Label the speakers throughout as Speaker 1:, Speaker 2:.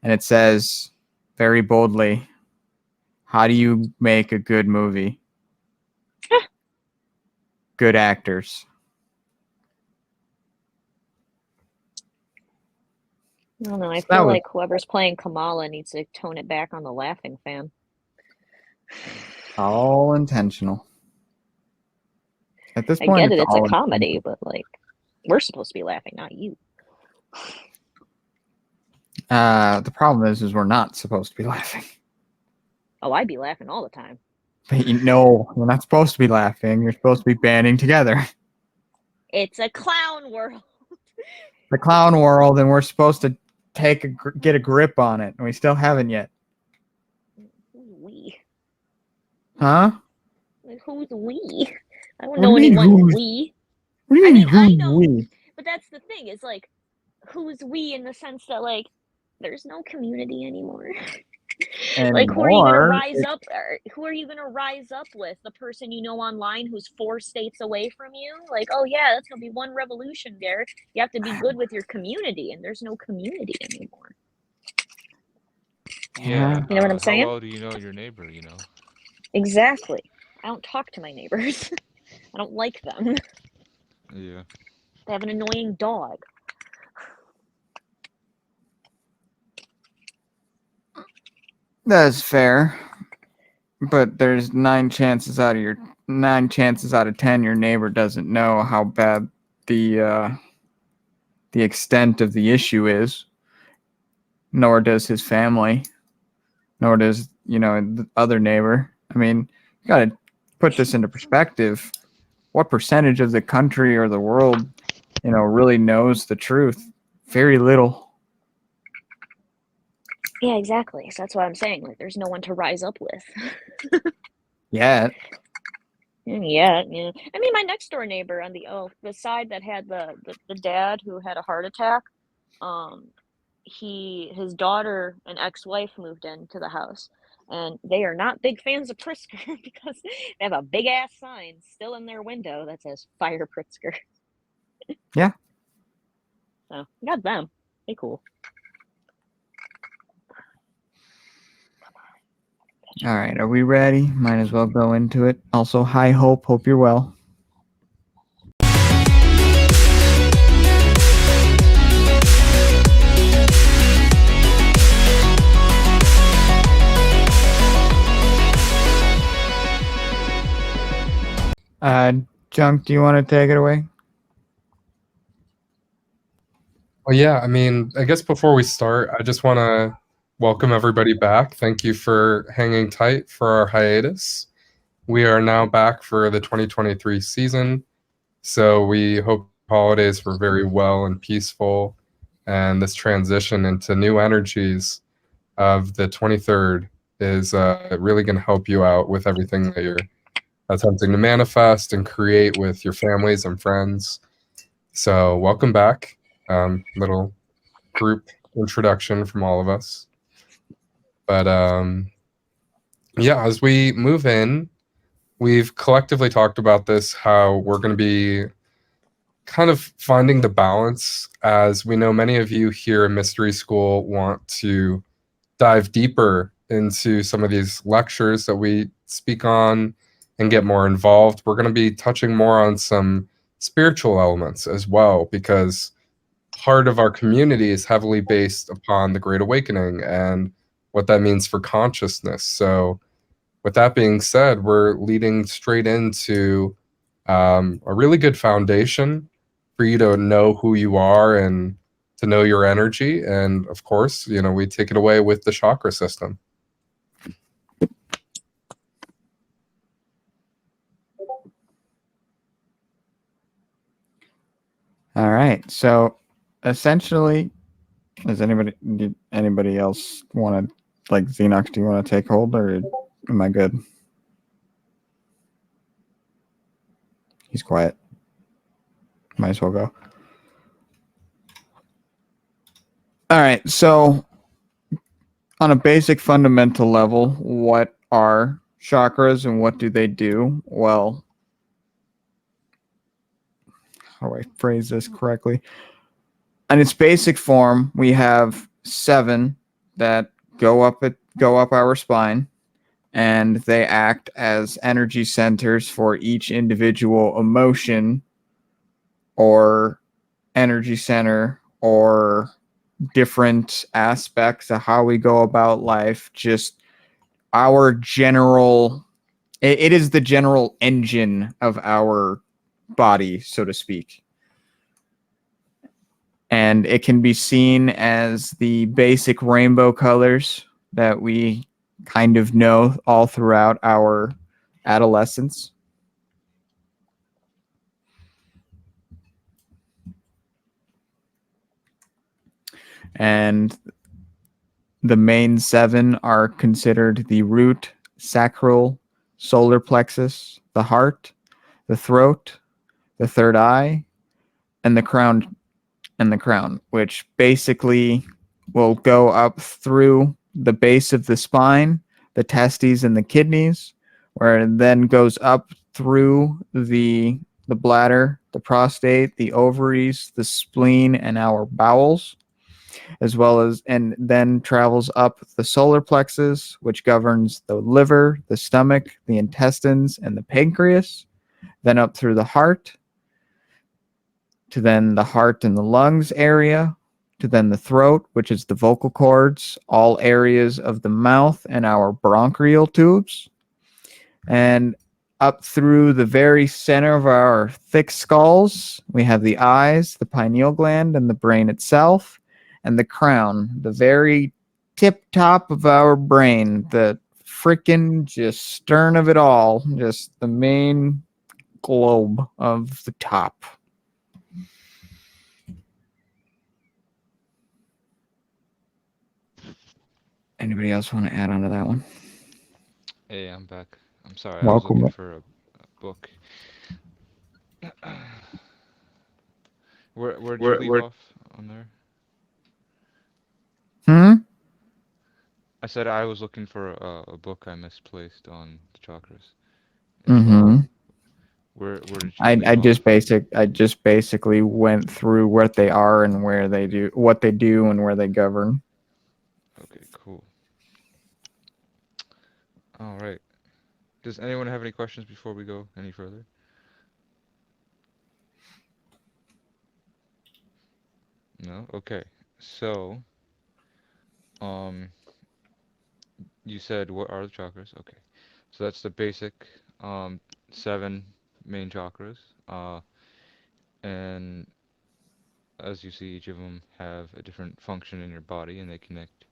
Speaker 1: And it says very boldly, how do you make a good movie? Good actors.
Speaker 2: I don't know. I feel like whoever's playing Kamala needs to tone it back on the laughing fan.
Speaker 1: All intentional. At this point,
Speaker 2: I get it. It's a comedy, but like, we're supposed to be laughing, not you.
Speaker 1: The problem is we're not supposed to be laughing.
Speaker 2: Oh, I'd be laughing all the time.
Speaker 1: But no, we're not supposed to be laughing. You're supposed to be banding together.
Speaker 2: It's a clown world.
Speaker 1: The clown world, and we're supposed to get a grip on it, and we still haven't yet.
Speaker 2: Who's we?
Speaker 1: Huh?
Speaker 2: Like, who's we? I don't know anyone we.
Speaker 1: What do you mean, I know, we?
Speaker 2: But that's the thing, is like, who's we in the sense that, like, there's no community anymore. Like, who are you gonna rise up? Who are you gonna rise up with? The person you know online who's 4 states away from you? Like, oh yeah, that's gonna be one revolution there. You have to be good with your community, and there's no community anymore.
Speaker 3: Yeah.
Speaker 2: You know what I'm saying?
Speaker 3: How well do you know your neighbor, you know?
Speaker 2: Exactly. I don't talk to my neighbors. I don't like them.
Speaker 3: Yeah.
Speaker 2: They have an annoying dog.
Speaker 1: That's fair. But there's 9 chances out of 10 your neighbor doesn't know how bad the extent of the issue is. Nor does his family. Nor does, the other neighbor. I mean, you got to put this into perspective. What percentage of the country or the world, really knows the truth? Very little.
Speaker 2: Yeah, exactly. So that's what I'm saying. Like, there's no one to rise up with.
Speaker 1: Yet.
Speaker 2: Yeah. I mean, my next door neighbor on the side that had the dad who had a heart attack, his daughter and ex-wife moved into the house, and they are not big fans of Pritzker because they have a big ass sign still in their window that says "Fire Pritzker."
Speaker 1: Yeah.
Speaker 2: So got them. They cool.
Speaker 1: All right, are we ready? Might as well go into it. Also, hi, Hope. Hope you're well. Junk, do you want to take it away?
Speaker 4: Well, yeah, I mean, I guess before we start, I just want to welcome everybody back. Thank you for hanging tight for our hiatus. We are now back for the 2023 season, so we hope holidays were very well and peaceful, and this transition into new energies of the 23rd is really going to help you out with everything that you're attempting to manifest and create with your families and friends. So welcome back. Little group introduction from all of us. But yeah, as we move in, we've collectively talked about this, how we're going to be kind of finding the balance, as we know many of you here in Mystery School want to dive deeper into some of these lectures that we speak on and get more involved. We're going to be touching more on some spiritual elements as well, because part of our community is heavily based upon the Great Awakening and what that means for consciousness. So with that being said, we're leading straight into a really good foundation for you to know who you are and to know your energy. And of course, we take it away with the chakra system.
Speaker 1: All right. So essentially, does anybody else want to, like, Xenox, do you want to take hold, or am I good? He's quiet. Might as well go. All right. So on a basic fundamental level, what are chakras and what do they do? Well, how do I phrase this correctly? In its basic form, we have 7 that go up our spine, and they act as energy centers for each individual emotion or energy center or different aspects of how we go about life. Just our general, it is the general engine of our body, so to speak. And it can be seen as the basic rainbow colors that we kind of know all throughout our adolescence. And the main 7 are considered the root, sacral, solar plexus, the heart, the throat, the third eye, and the crown, which basically will go up through the base of the spine, the testes and the kidneys, where it then goes up through the bladder, the prostate, the ovaries, the spleen, and our bowels, as well as, and then travels up the solar plexus, which governs the liver, the stomach, the intestines, and the pancreas, then up through the heart, to then the heart and the lungs area, to then the throat, which is the vocal cords, all areas of the mouth and our bronchial tubes, and up through the very center of our thick skulls, we have the eyes, the pineal gland, and the brain itself, and the crown, the very tip top of our brain, the frickin' just stern of it all, just the main globe of the top. Anybody else want to add on to that one?
Speaker 3: Hey, I'm back. I'm sorry, I was
Speaker 4: Welcome.
Speaker 3: looking for a book. Where'd you leave off on there?
Speaker 1: Hmm?
Speaker 3: I said I was looking for a book I misplaced on the chakras.
Speaker 1: Mm-hmm.
Speaker 3: Where did you
Speaker 1: I
Speaker 3: leave off?
Speaker 1: I just basically went through what they are and where they do, what they do and where they govern.
Speaker 3: Okay, cool. All right. Does anyone have any questions before we go any further? No? Okay. So, um, you said what are the chakras? Okay. So that's the basic um 7 main chakras. And as you see, each of them have a different function in your body, and they connect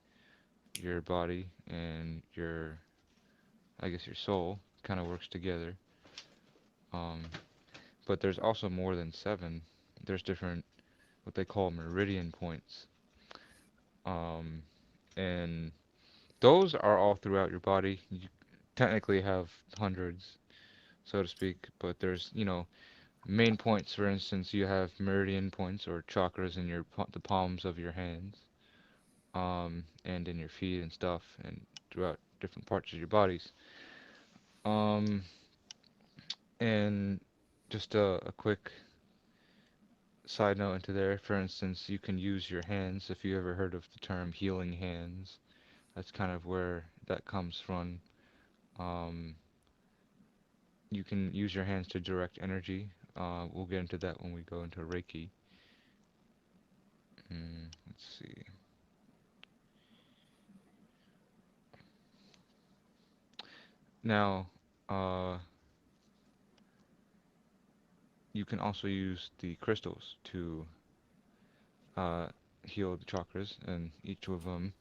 Speaker 3: your body and your, I guess, your soul kind of works together. Um, but there's also more than 7. There's different, what they call meridian points. Um, and those are all throughout your body. You technically have hundreds, so to speak, but there's, main points. For instance, you have meridian points or chakras in the palms of your hands, and in your feet and stuff, and throughout different parts of your bodies. Um, and just a quick side note into there, for instance, you can use your hands. If you ever heard of the term healing hands, that's kind of where that comes from. Um, you can use your hands to direct energy. We'll get into that when we go into Reiki. Let's see. Now, you can also use the crystals to uh, heal the chakras, and each of them,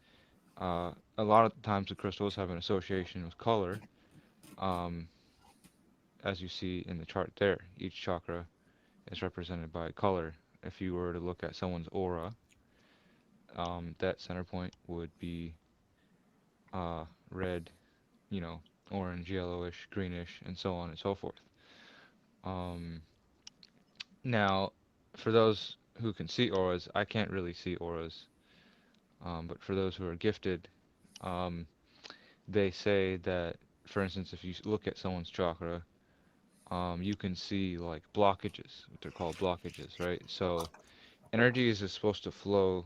Speaker 3: a lot of times the crystals have an association with color, um, as you see in the chart there. Each chakra is represented by a color. If you were to look at someone's aura, that center point would be red, orange, yellowish, greenish, and so on and so forth. Um, Now, for those who can see auras, I can't really see auras, but for those who are gifted, um, they say that, for instance, if you look at someone's chakra, you can see like blockages, what they're called blockages, right? So energy is supposed to flow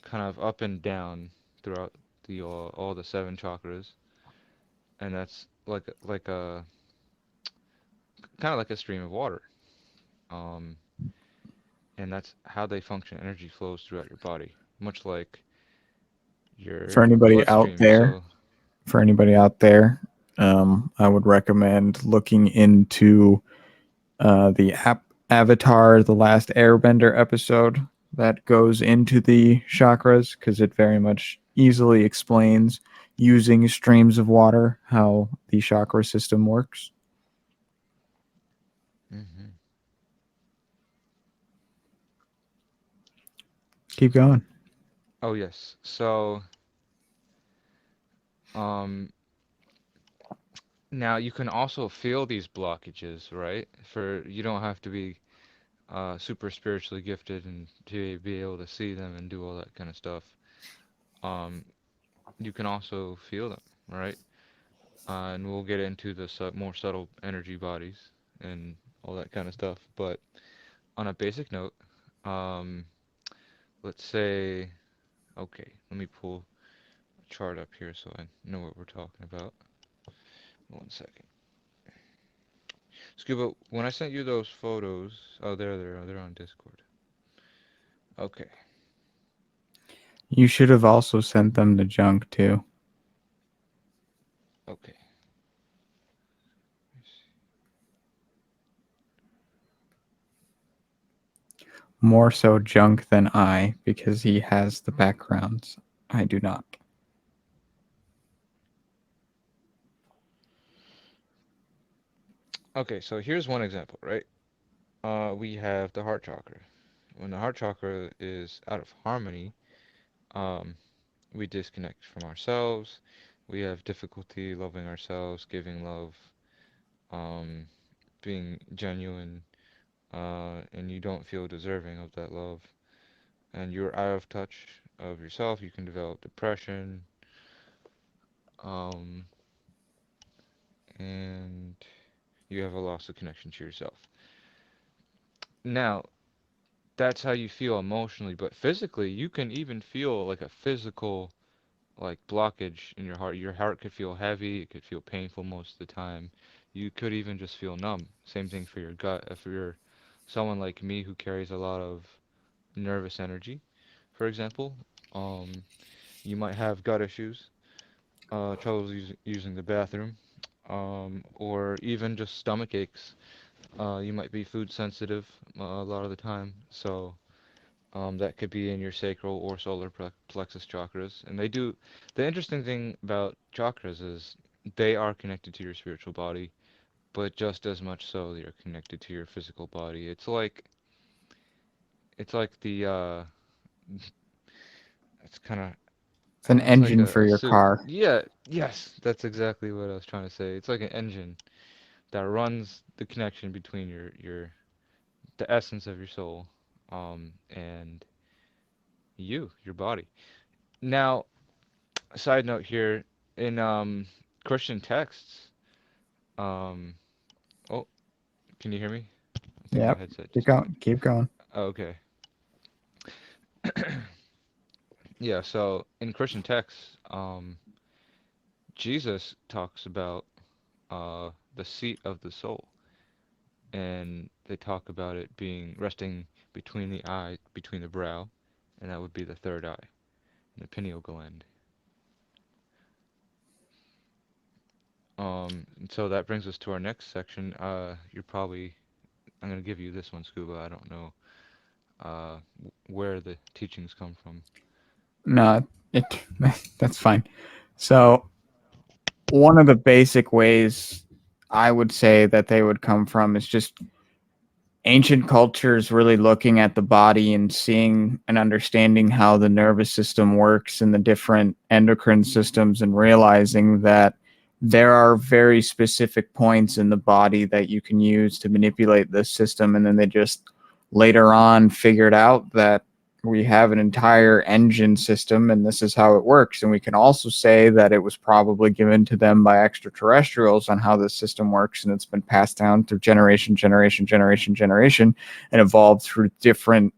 Speaker 3: kind of up and down throughout the all the 7 chakras, and that's like a kind of like a stream of water. Um, and that's how they function. Energy flows throughout your body, much like
Speaker 1: For
Speaker 3: your
Speaker 1: anybody out
Speaker 3: bloodstream.
Speaker 1: there,
Speaker 3: So,
Speaker 1: I would recommend looking into the Avatar, the Last Airbender episode that goes into the chakras, because it very much easily explains using streams of water how the chakra system works.
Speaker 3: hmm
Speaker 1: Keep going.
Speaker 3: oh yes. So, um, now you can also feel these blockages, right? For you don't have to be super spiritually gifted and to be able to see them and do all that kind of stuff. Um, you can also feel them, right? And we'll get into the more subtle energy bodies and all that kind of stuff. But on a basic note, um, let's say, okay, let me pull a chart up here so I know what we're talking about. 1 second. Scuba, when I sent you those photos, oh, there they are. They're on Discord. Okay.
Speaker 1: You should have also sent them to Junk too.
Speaker 3: Okay.
Speaker 1: More so Junk than I, because he has the backgrounds. I do not.
Speaker 3: Okay, so here's one example, right? We have the heart chakra. When the heart chakra is out of harmony, um, we disconnect from ourselves. We have difficulty loving ourselves, giving love, um, being genuine, and you don't feel deserving of that love. And you're out of touch of yourself. You can develop depression, um, and you have a loss of connection to yourself. Now, that's how you feel emotionally, but physically, you can even feel like a physical like blockage in your heart. Your heart could feel heavy, it could feel painful most of the time. You could even just feel numb. Same thing for your gut. If you're someone like me who carries a lot of nervous energy, for example, um, you might have gut issues, troubles using the bathroom, or even just stomach aches. You might be food sensitive a lot of the time, so that could be in your sacral or solar plexus chakras. And they do, the interesting thing about chakras is they are connected to your spiritual body, but just as much so they are connected to your physical body. It's like it's kind of,
Speaker 1: It's an
Speaker 3: it's like
Speaker 1: engine for
Speaker 3: a
Speaker 1: your
Speaker 3: suit.
Speaker 1: car.
Speaker 3: Yeah, yes, that's exactly what I was trying to say. It's like an engine that runs the connection between the essence of your soul, and your body. Now, side note here, in Christian texts, um, oh, can you hear me? I think my
Speaker 1: Yep.
Speaker 3: headset
Speaker 1: Keep
Speaker 3: just died.
Speaker 1: going. Keep going.
Speaker 3: Oh, okay. Yeah, so in Christian texts, Jesus talks about the seat of the soul, and they talk about it being resting between the eye, between the brow, and that would be the third eye, the pineal gland. And so that brings us to our next section. I'm gonna give you this one, Scuba. I don't know where the teachings come from.
Speaker 1: No, it that's fine. So one of the basic ways I would say that they would come from is just ancient cultures really looking at the body and seeing and understanding how the nervous system works and the different endocrine systems, and realizing that there are very specific points in the body that you can use to manipulate this system. And then they just later on figured out that we have an entire engine system and this is how it works. And we can also say that it was probably given to them by extraterrestrials on how this system works, and it's been passed down through generation, and evolved through different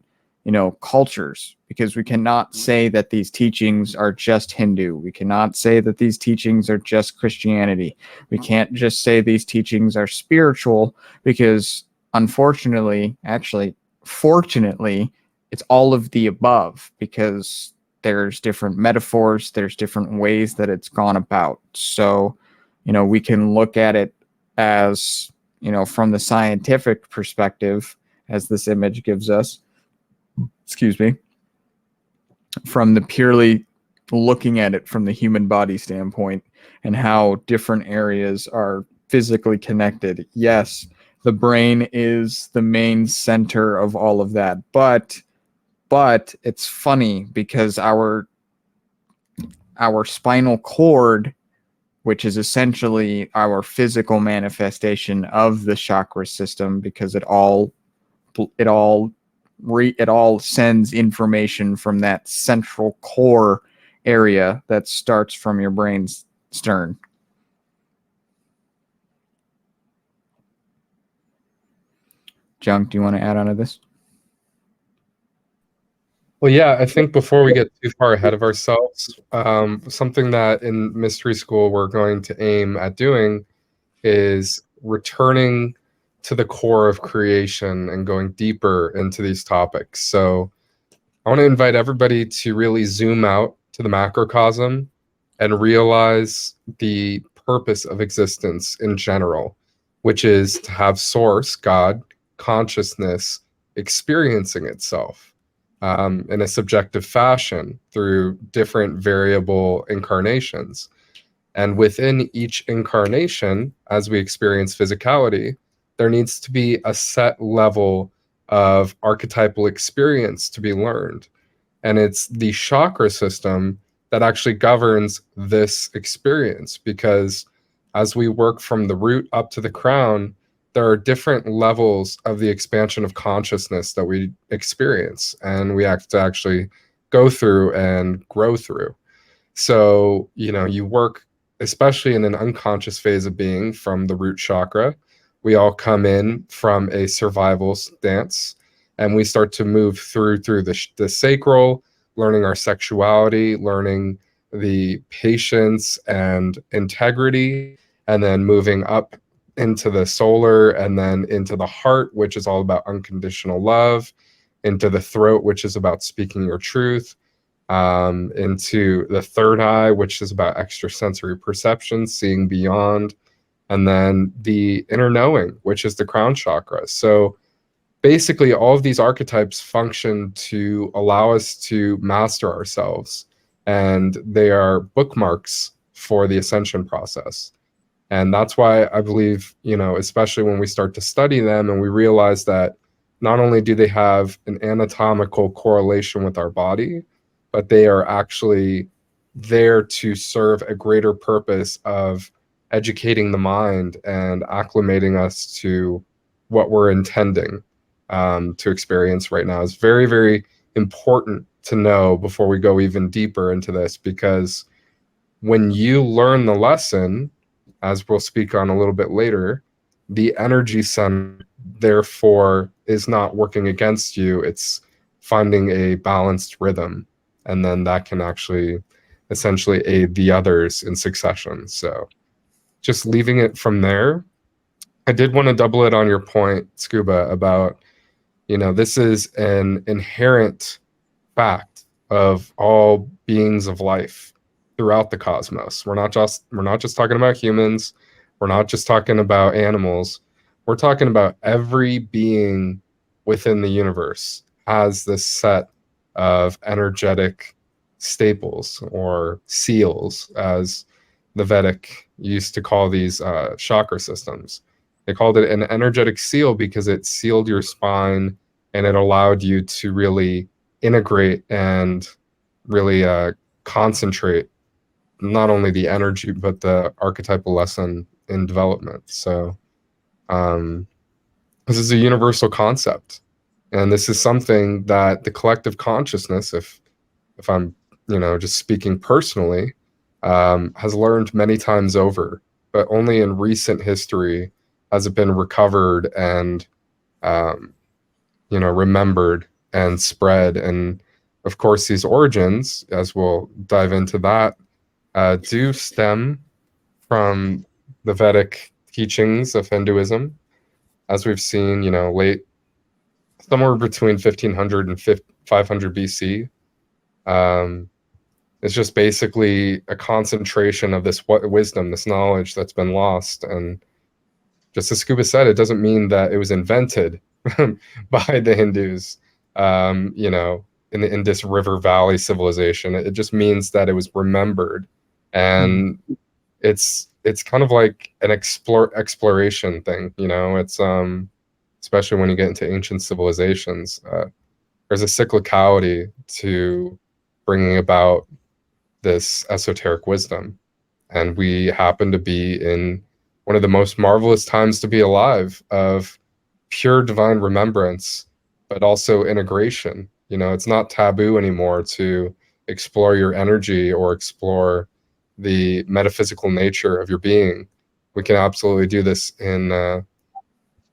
Speaker 1: cultures, because we cannot say that these teachings are just Hindu. We cannot say that these teachings are just Christianity. We can't just say these teachings are spiritual, because unfortunately, actually, fortunately, it's all of the above, because there's different metaphors, there's different ways that it's gone about. So, we can look at it as, from the scientific perspective, as this image gives us, excuse me, from the purely looking at it from the human body standpoint and how different areas are physically connected. Yes, the brain is the main center of all of that, but it's funny because our spinal cord, which is essentially our physical manifestation of the chakra system, because it all sends information from that central core area that starts from your brain's stern. Junk, do you want to add on to this?
Speaker 4: Well, yeah, I think before we get too far ahead of ourselves, something that in mystery school we're going to aim at doing is returning to the core of creation and going deeper into these topics. So I want to invite everybody to really zoom out to the macrocosm and realize the purpose of existence in general, which is to have source, God, consciousness, experiencing itself in a subjective fashion through different variable incarnations. And within each incarnation, as we experience physicality, there needs to be a set level of archetypal experience to be learned. And it's the chakra system that actually governs this experience, because as we work from the root up to the crown, there are different levels of the expansion of consciousness that we experience, and we have to actually go through and grow through. So, you work, especially in an unconscious phase of being, from the root chakra. We all come in from a survival stance, and we start to move through the sacral, learning our sexuality, learning the patience and integrity, and then moving up into the solar, and then into the heart, which is all about unconditional love, into the throat, which is about speaking your truth, into the third eye, which is about extrasensory perception, seeing beyond, and then the inner knowing, which is the crown chakra. So basically, all of these archetypes function to allow us to master ourselves, and they are bookmarks for the ascension process. And that's why I believe, especially when we start to study them and we realize that not only do they have an anatomical correlation with our body, but they are actually there to serve a greater purpose of educating the mind and acclimating us to what we're intending to experience right now. Is very, very important to know before we go even deeper into this, because when you learn the lesson, as we'll speak on a little bit later, the energy center, therefore, is not working against you. It's finding a balanced rhythm. And then that can actually essentially aid the others in succession. So just leaving it from there, I did want to double it on your point, Scuba, about, this is an inherent fact of all beings of life throughout the cosmos. We're not just talking about humans. We're not just talking about animals. We're talking about every being within the universe has this set of energetic staples, or seals, as the Vedic used to call these chakra systems. They called it an energetic seal because it sealed your spine, and it allowed you to really integrate and really concentrate not only the energy but the archetypal lesson in development. So this is a universal concept, and this is something that the collective consciousness, if I'm just speaking personally, has learned many times over, but only in recent history has it been recovered and remembered and spread. And of course, these origins, as we'll dive into that, do stem from the Vedic teachings of Hinduism, as we've seen, somewhere between 1500 and 500 BC. It's just basically a concentration of this wisdom, this knowledge that's been lost. And just as Scuba said, it doesn't mean that it was invented by the Hindus, in the Indus River Valley civilization. It just means that it was remembered, and it's kind of like an exploration thing. It's especially when you get into ancient civilizations, there's a cyclicality to bringing about this esoteric wisdom, and we happen to be in one of the most marvelous times to be alive, of pure divine remembrance, but also integration. It's not taboo anymore to explore your energy or explore the metaphysical nature of your being. We can absolutely do this in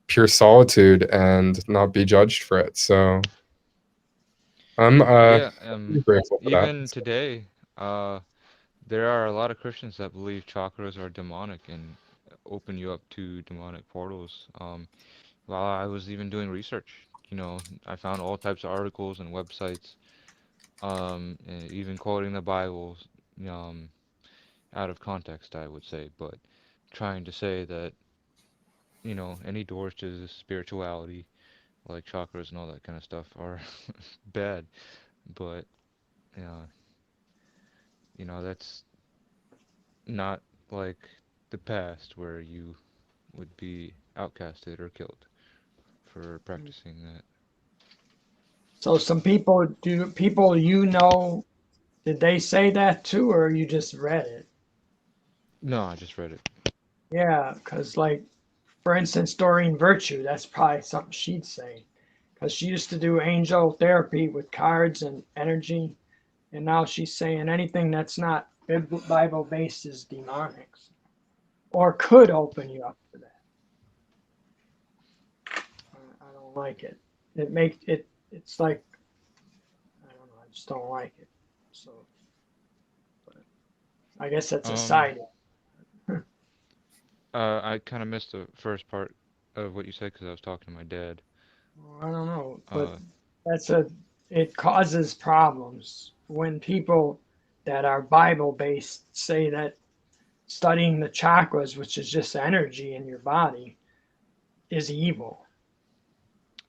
Speaker 4: pure solitude and not be judged for it. So I'm
Speaker 3: Yeah,
Speaker 4: grateful for that.
Speaker 3: even today, there are a lot of Christians that believe chakras are demonic and open you up to demonic portals. While I was even doing research, I found all types of articles and websites, and even quoting the Bible, um, out of context, I would say, but trying to say that, any doors to spirituality, like chakras and all that kind of stuff, are bad. But, uh, that's not like the past where you would be outcasted or killed for practicing that.
Speaker 5: So some people did they say that too, or you just read it?
Speaker 3: No, I just read it.
Speaker 5: Yeah, because like, for instance, Doreen Virtue, that's probably something she'd say, because she used to do angel therapy with cards and energy, and now she's saying anything that's not Bible based is demonic, or could open you up to that. I don't like it. It makes it. It's like, I don't know. I just don't like it. So, but I guess that's a
Speaker 3: Um,
Speaker 5: side.
Speaker 3: I kind of missed the first part of what you said because I was talking to my dad.
Speaker 5: I don't know, but
Speaker 3: Uh,
Speaker 5: that's it causes problems when people that are Bible based say that studying the chakras, which is just energy in your body, is evil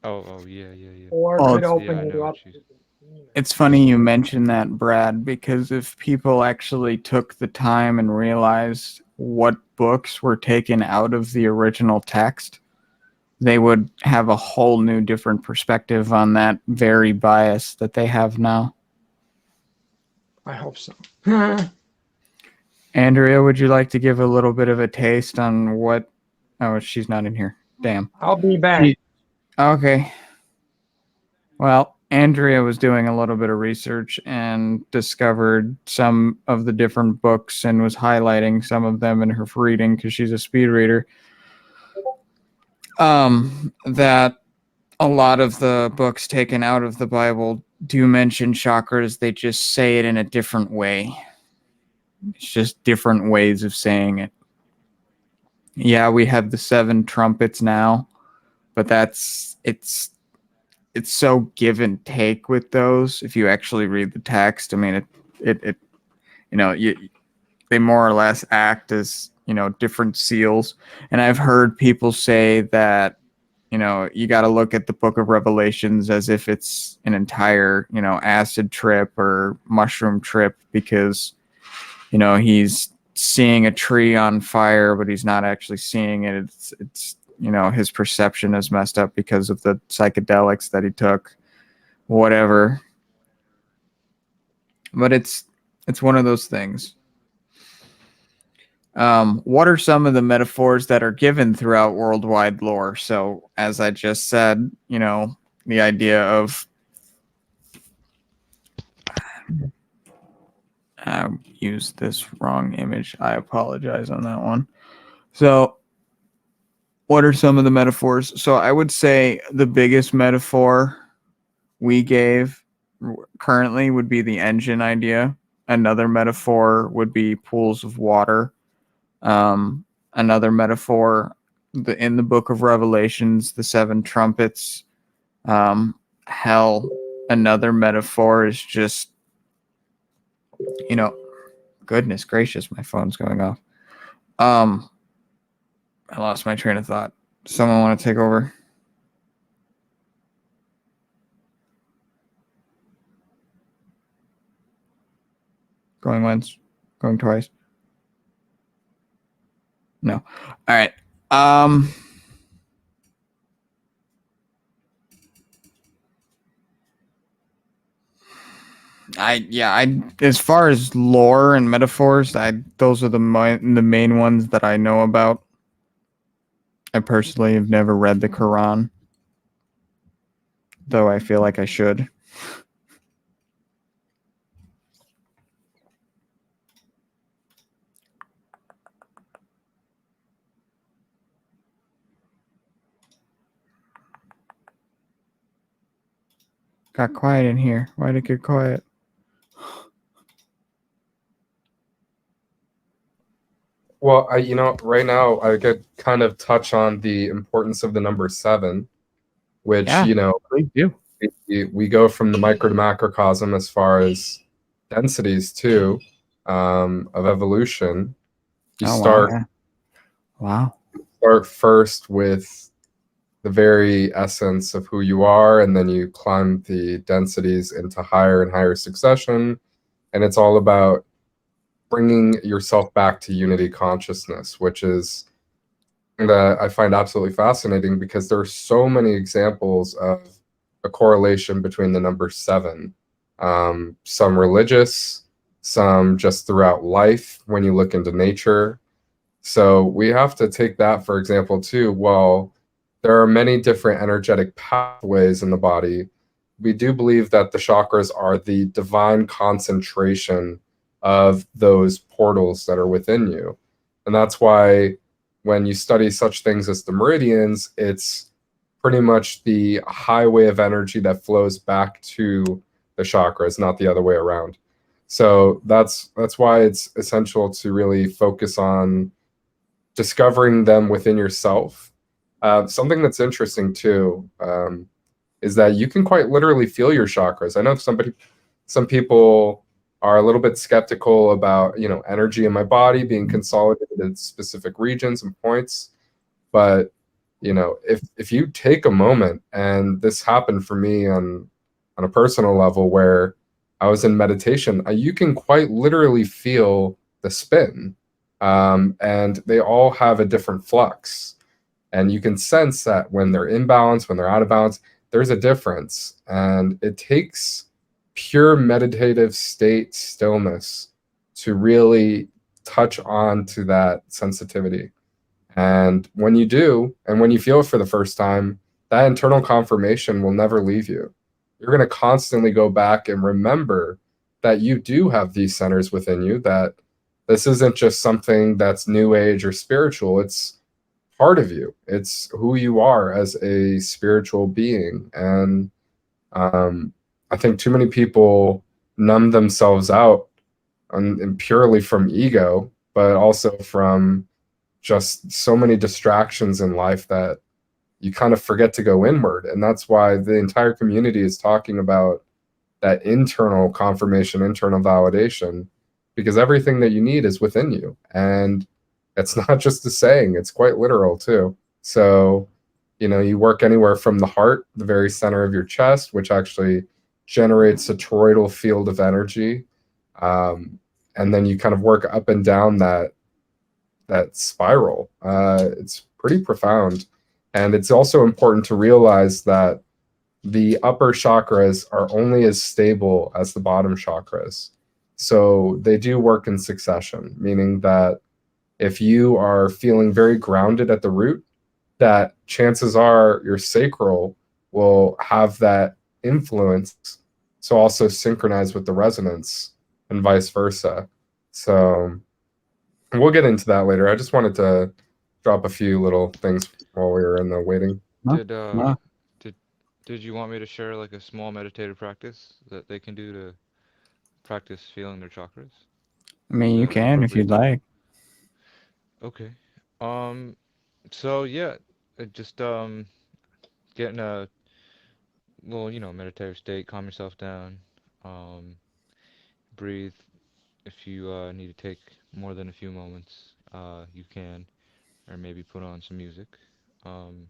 Speaker 3: oh, yeah, yeah, yeah.
Speaker 5: or
Speaker 1: Well,
Speaker 5: could
Speaker 1: it's
Speaker 3: Yeah, I
Speaker 5: open
Speaker 3: know
Speaker 5: you
Speaker 3: what
Speaker 5: up
Speaker 3: you.
Speaker 5: to demons.
Speaker 1: It's funny you mention that, Brad, because if people actually took the time and realized what books were taken out of the original text, they would have a whole new different perspective on that very bias that they have now.
Speaker 5: I hope so.
Speaker 1: Andrea, would you like to give a little bit of a taste on what... Oh, she's not in here. Damn.
Speaker 5: I'll be back.
Speaker 1: Okay. Well, Andrea was doing a little bit of research and discovered some of the different books and was highlighting some of them in her reading because she's a speed reader. That a lot of the books taken out of the Bible do mention chakras. They just say it in a different way. It's just different ways of saying it. Yeah, we have the 7 trumpets now, but it's so give and take with those. If you actually read the text, I mean, it they more or less act as, different seals. And I've heard people say that, you got to look at the book of Revelations as if it's an entire, acid trip or mushroom trip, because, he's seeing a tree on fire, but he's not actually seeing it. It's his perception is messed up because of the psychedelics that he took, whatever. But it's one of those things. What are some of the metaphors that are given throughout worldwide lore? So, as I just said, the idea of... I used this wrong image. I apologize on that one. So, what are some of the metaphors? So, I would say the biggest metaphor we gave currently would be the engine idea. Another metaphor would be pools of water. Another metaphor, in the book of Revelations, the 7 trumpets, hell. Another metaphor is just, goodness gracious, my phone's going off. I lost my train of thought. Someone want to take over? Going once, going twice. No. All right. I as far as lore and metaphors, those are the main ones that I know about. I personally have never read the Quran, though I feel like I should. Got quiet in here. Why did it get quiet?
Speaker 4: Well, right now I could kind of touch on the importance of the number 7, which,
Speaker 1: please do.
Speaker 4: we go from the micro to macrocosm as far as densities too, of evolution. You
Speaker 1: Wow.
Speaker 4: start first with the very essence of who you are, and then you climb the densities into higher and higher succession. And it's all about bringing yourself back to unity consciousness, which is that I find absolutely fascinating, because there are so many examples of a correlation between the number 7. Some religious, some just throughout life when you look into nature. So we have to take that, for example, too. While there are many different energetic pathways in the body, we do believe that the chakras are the divine concentration of those portals that are within you. And that's why when you study such things as the meridians, it's pretty much the highway of energy that flows back to the chakras, not the other way around. So that's why it's essential to really focus on discovering them within yourself. Something that's interesting too, is that you can quite literally feel your chakras. I know some people are a little bit skeptical about, energy in my body being consolidated in specific regions and points. But, if you take a moment, and this happened for me on a personal level where I was in meditation, you can quite literally feel the spin. And they all have a different flux. And you can sense that when they're in balance, when they're out of balance, there's a difference. And it takes pure meditative state stillness to really touch on to that sensitivity. And when you do, and when you feel it for the first time, that internal confirmation will never leave you. You're going to constantly go back and remember that you do have these centers within you, that this isn't just something that's new age or spiritual. It's part of you. It's who you are as a spiritual being. And I think too many people numb themselves out and purely from ego, but also from just so many distractions in life that you kind of forget to go inward. And that's why the entire community is talking about that internal confirmation, internal validation, because everything that you need is within you. And it's not just a saying, it's quite literal too. So, you work anywhere from the heart, the very center of your chest, which actually generates a toroidal field of energy. And then you kind of work up and down that spiral. It's pretty profound. And it's also important to realize that the upper chakras are only as stable as the bottom chakras. So they do work in succession, meaning that if you are feeling very grounded at the root, that chances are your sacral will have that influence, so also synchronize with the resonance and vice versa. So we'll get into that later. I just wanted to drop a few little things while we were in the waiting.
Speaker 3: Did Did you want me to share like a small meditative practice that they can do to practice feeling their chakras
Speaker 1: I mean, you
Speaker 3: to
Speaker 1: can if
Speaker 3: incorporate
Speaker 1: you'd
Speaker 3: them?
Speaker 1: like.
Speaker 3: Okay. Um, so yeah, just get in a little, meditative state, calm yourself down, um, breathe. If you need to take more than a few moments, you can, or maybe put on some music. Um,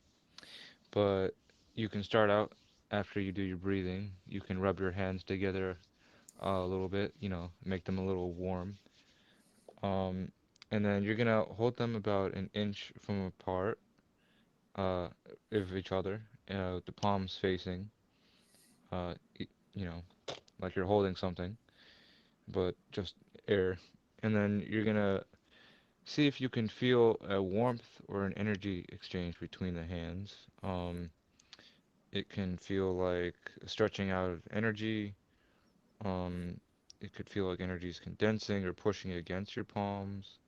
Speaker 3: but you can start out after you do your breathing. You can rub your hands together a little bit, make them a little warm. Um, and then you're gonna hold them about an inch from apart, uh, of each other, with the palms facing, uh, y- you know, like you're holding something, but just air. And then you're gonna see if you can feel a warmth or an energy exchange between the hands. It can feel like a stretching out of energy. Um, it could feel like energy is condensing or pushing against your palms.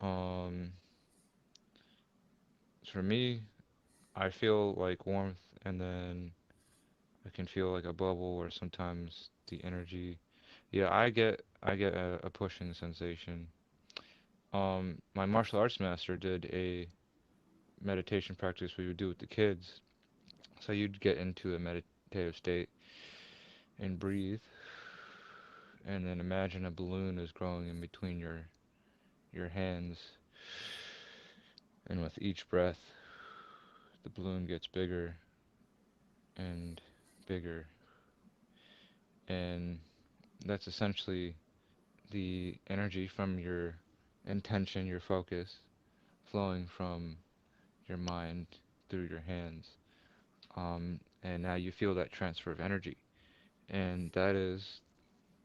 Speaker 3: Um, for me, I feel like warmth, and then I can feel like a bubble, or sometimes the energy. Yeah, I get a pushing sensation. My martial arts master did a meditation practice we would do with the kids. So you'd get into a meditative state and breathe, and then imagine a balloon is growing in between your hands, and with each breath, the balloon gets bigger and bigger, and that's essentially the energy from your intention, your focus, flowing from your mind through your hands. And now you feel that transfer of energy. And that is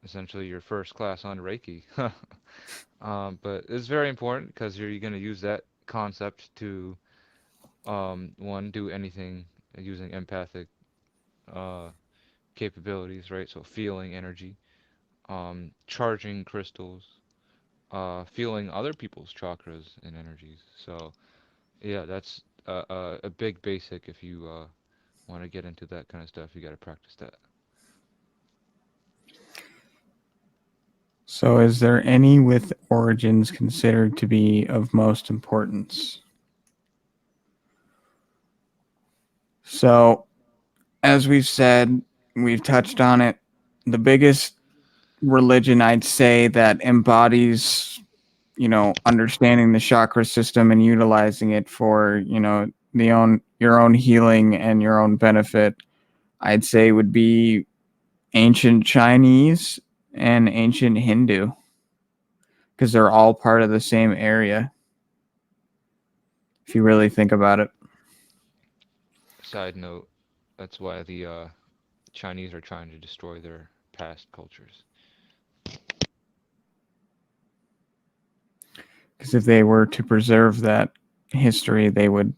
Speaker 3: essentially your first class on Reiki. But it's very important because you're going to use that concept to, one, do anything using empathic uh, capabilities, right? So feeling energy, charging crystals, feeling other people's chakras and energies. So yeah, that's a big basic. If you want to get into that kind of stuff, you got to practice that.
Speaker 1: So, is there any with origins considered to be of most importance? So, as we've said, we've touched on it. The biggest religion I'd say that embodies, understanding the chakra system and utilizing it for, your own healing and your own benefit, I'd say would be ancient Chinese and ancient Hindu, because they're all part of the same area if you really think about it.
Speaker 3: Side note, that's why the Chinese are trying to destroy their past cultures.
Speaker 1: Because if they were to preserve that history, they would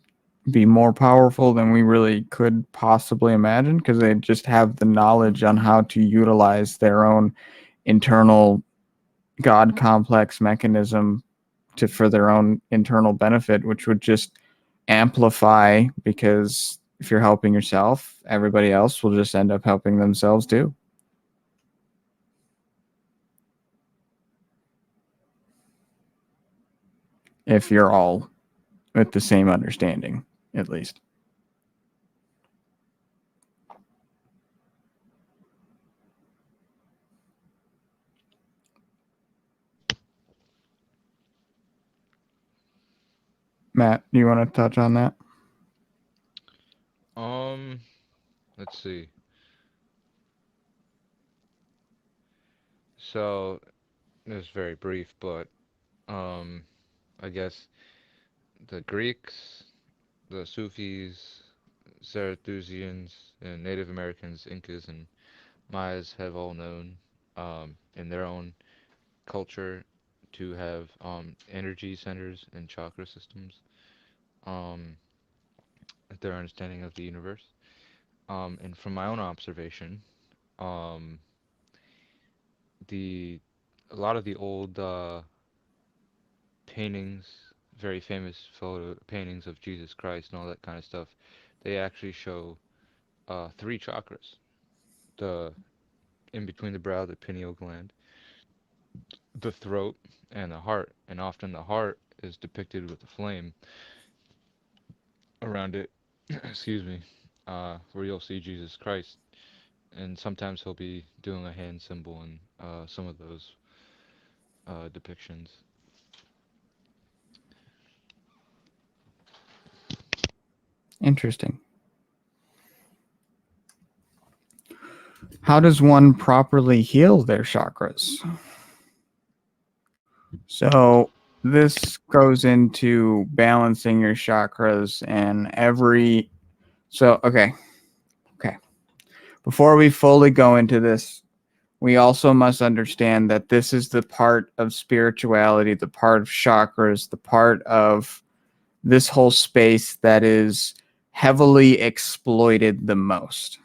Speaker 1: be more powerful than we really could possibly imagine, because they just have the knowledge on how to utilize their own internal god complex mechanism for their own internal benefit, which would just amplify, because if you're helping yourself, everybody else will just end up helping themselves too. If you're all with the same understanding, at least. Matt, do you want to touch on that?
Speaker 3: Um, let's see. So it was very brief, but um, I guess the Greeks, the Sufis, Zarathustrians, and Native Americans, Incas, and Mayas have all known, in their own culture, to have energy centers and chakra systems, um, their understanding of the universe. And from my own observation, um, the a lot of the old paintings, very famous photo paintings of Jesus Christ and all that kind of stuff, they actually show three chakras. The in between the brow, the pineal gland, the throat, and the heart. And often the heart is depicted with a flame around it. Excuse me. Where you'll see Jesus Christ, and sometimes he'll be doing a hand symbol in some of those depictions.
Speaker 1: Interesting. How does one properly heal their chakras? So this goes into balancing your chakras and okay. Before we fully go into this, we also must understand that this is the part of spirituality, the part of chakras, the part of this whole space that is heavily exploited the most.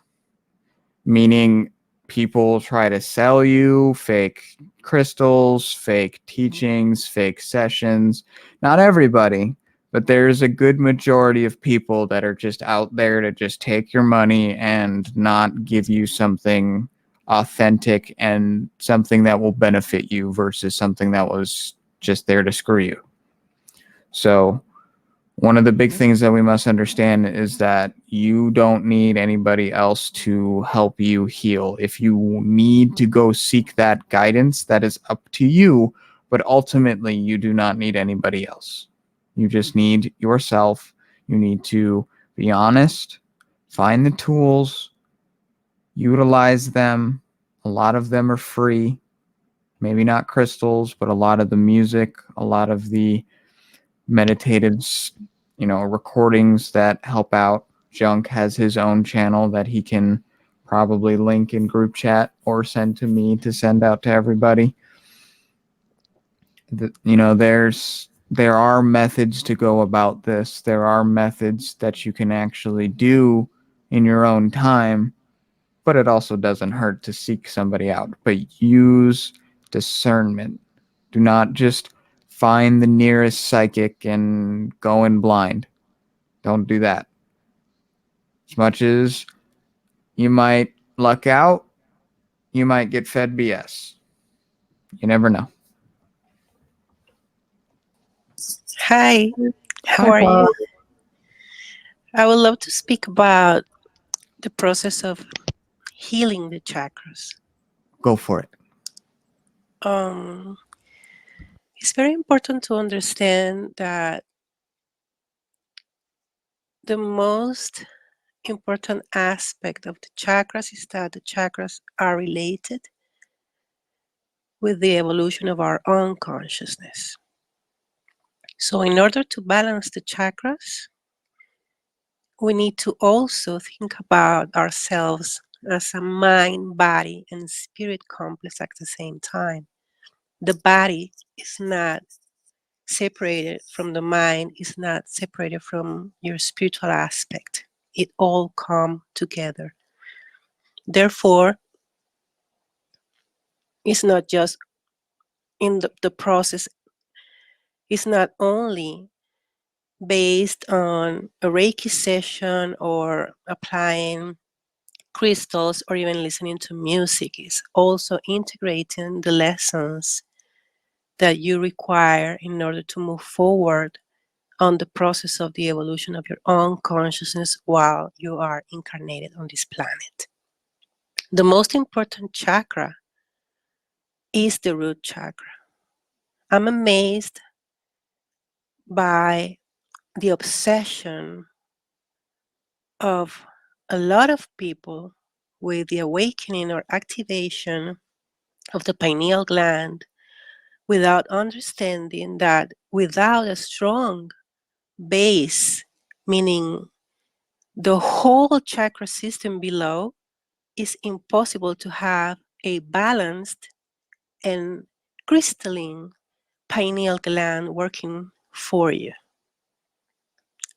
Speaker 1: Meaning people try to sell you fake crystals, fake teachings, fake sessions. Not everybody, but there's a good majority of people that are just out there to just take your money and not give you something authentic and something that will benefit you versus something that was just there to screw you. So one of the big things that we must understand is that you don't need anybody else to help you heal. If you need to go seek that guidance, that is up to you, but ultimately you do not need anybody else. You just need yourself. You need to be honest, find the tools, utilize them. A lot of them are free. Maybe not crystals, but a lot of the music, a lot of the meditative, recordings that help out. Junk has his own channel that he can probably link in group chat or send to me to send out to everybody. There are methods to go about this. There are methods that you can actually do in your own time, but it also doesn't hurt to seek somebody out. But use discernment. Do not just find the nearest psychic and go in blind. Don't do that. As much as you might luck out, you might get fed BS. You never know.
Speaker 6: Hi, how
Speaker 5: Hi,
Speaker 6: are
Speaker 5: Paul.
Speaker 6: you? I would love to speak about the process of healing the chakras.
Speaker 1: Go for it.
Speaker 6: It's very important to understand that the most important aspect of the chakras is that the chakras are related with the evolution of our own consciousness. So in order to balance the chakras, we need to also think about ourselves as a mind, body, and spirit complex at the same time. The body is not separated from the mind, is not separated from your spiritual aspect. It all come together. Therefore, it's not just in the process, it's not only based on a Reiki session or applying crystals or even listening to music. Is also integrating the lessons that you require in order to move forward on the process of the evolution of your own consciousness while you are incarnated on this planet. The most important chakra is the root chakra. I'm amazed by the obsession of a lot of people with the awakening or activation of the pineal gland without understanding that without a strong base, meaning the whole chakra system below, it's impossible to have a balanced and crystalline pineal gland working for you.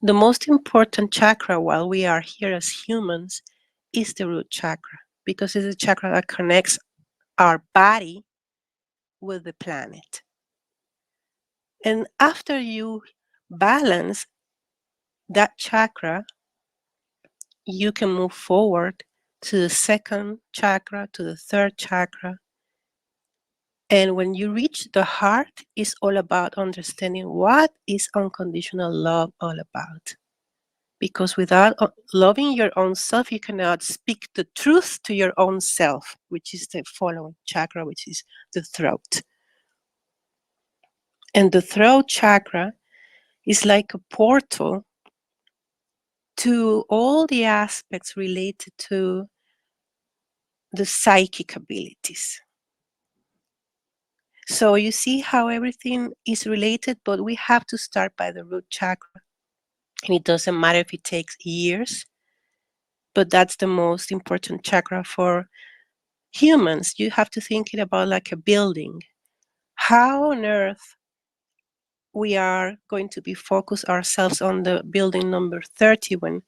Speaker 6: The most important chakra while we are here as humans is the root chakra, because it's a chakra that connects our body with the planet. And after you balance that chakra, you can move forward to the second chakra, to the third chakra. And when you reach the heart, it's all about understanding what is unconditional love all about. Because without loving your own self, you cannot speak the truth to your own self, which is the following chakra, which is the throat. And the throat chakra is like a portal to all the aspects related to the psychic abilities. So you see how everything is related, but we have to start by the root chakra. And it doesn't matter if it takes years, but that's the most important chakra for humans. You have to think it about like a building. How on earth we are going to be focused ourselves on the building number 30 when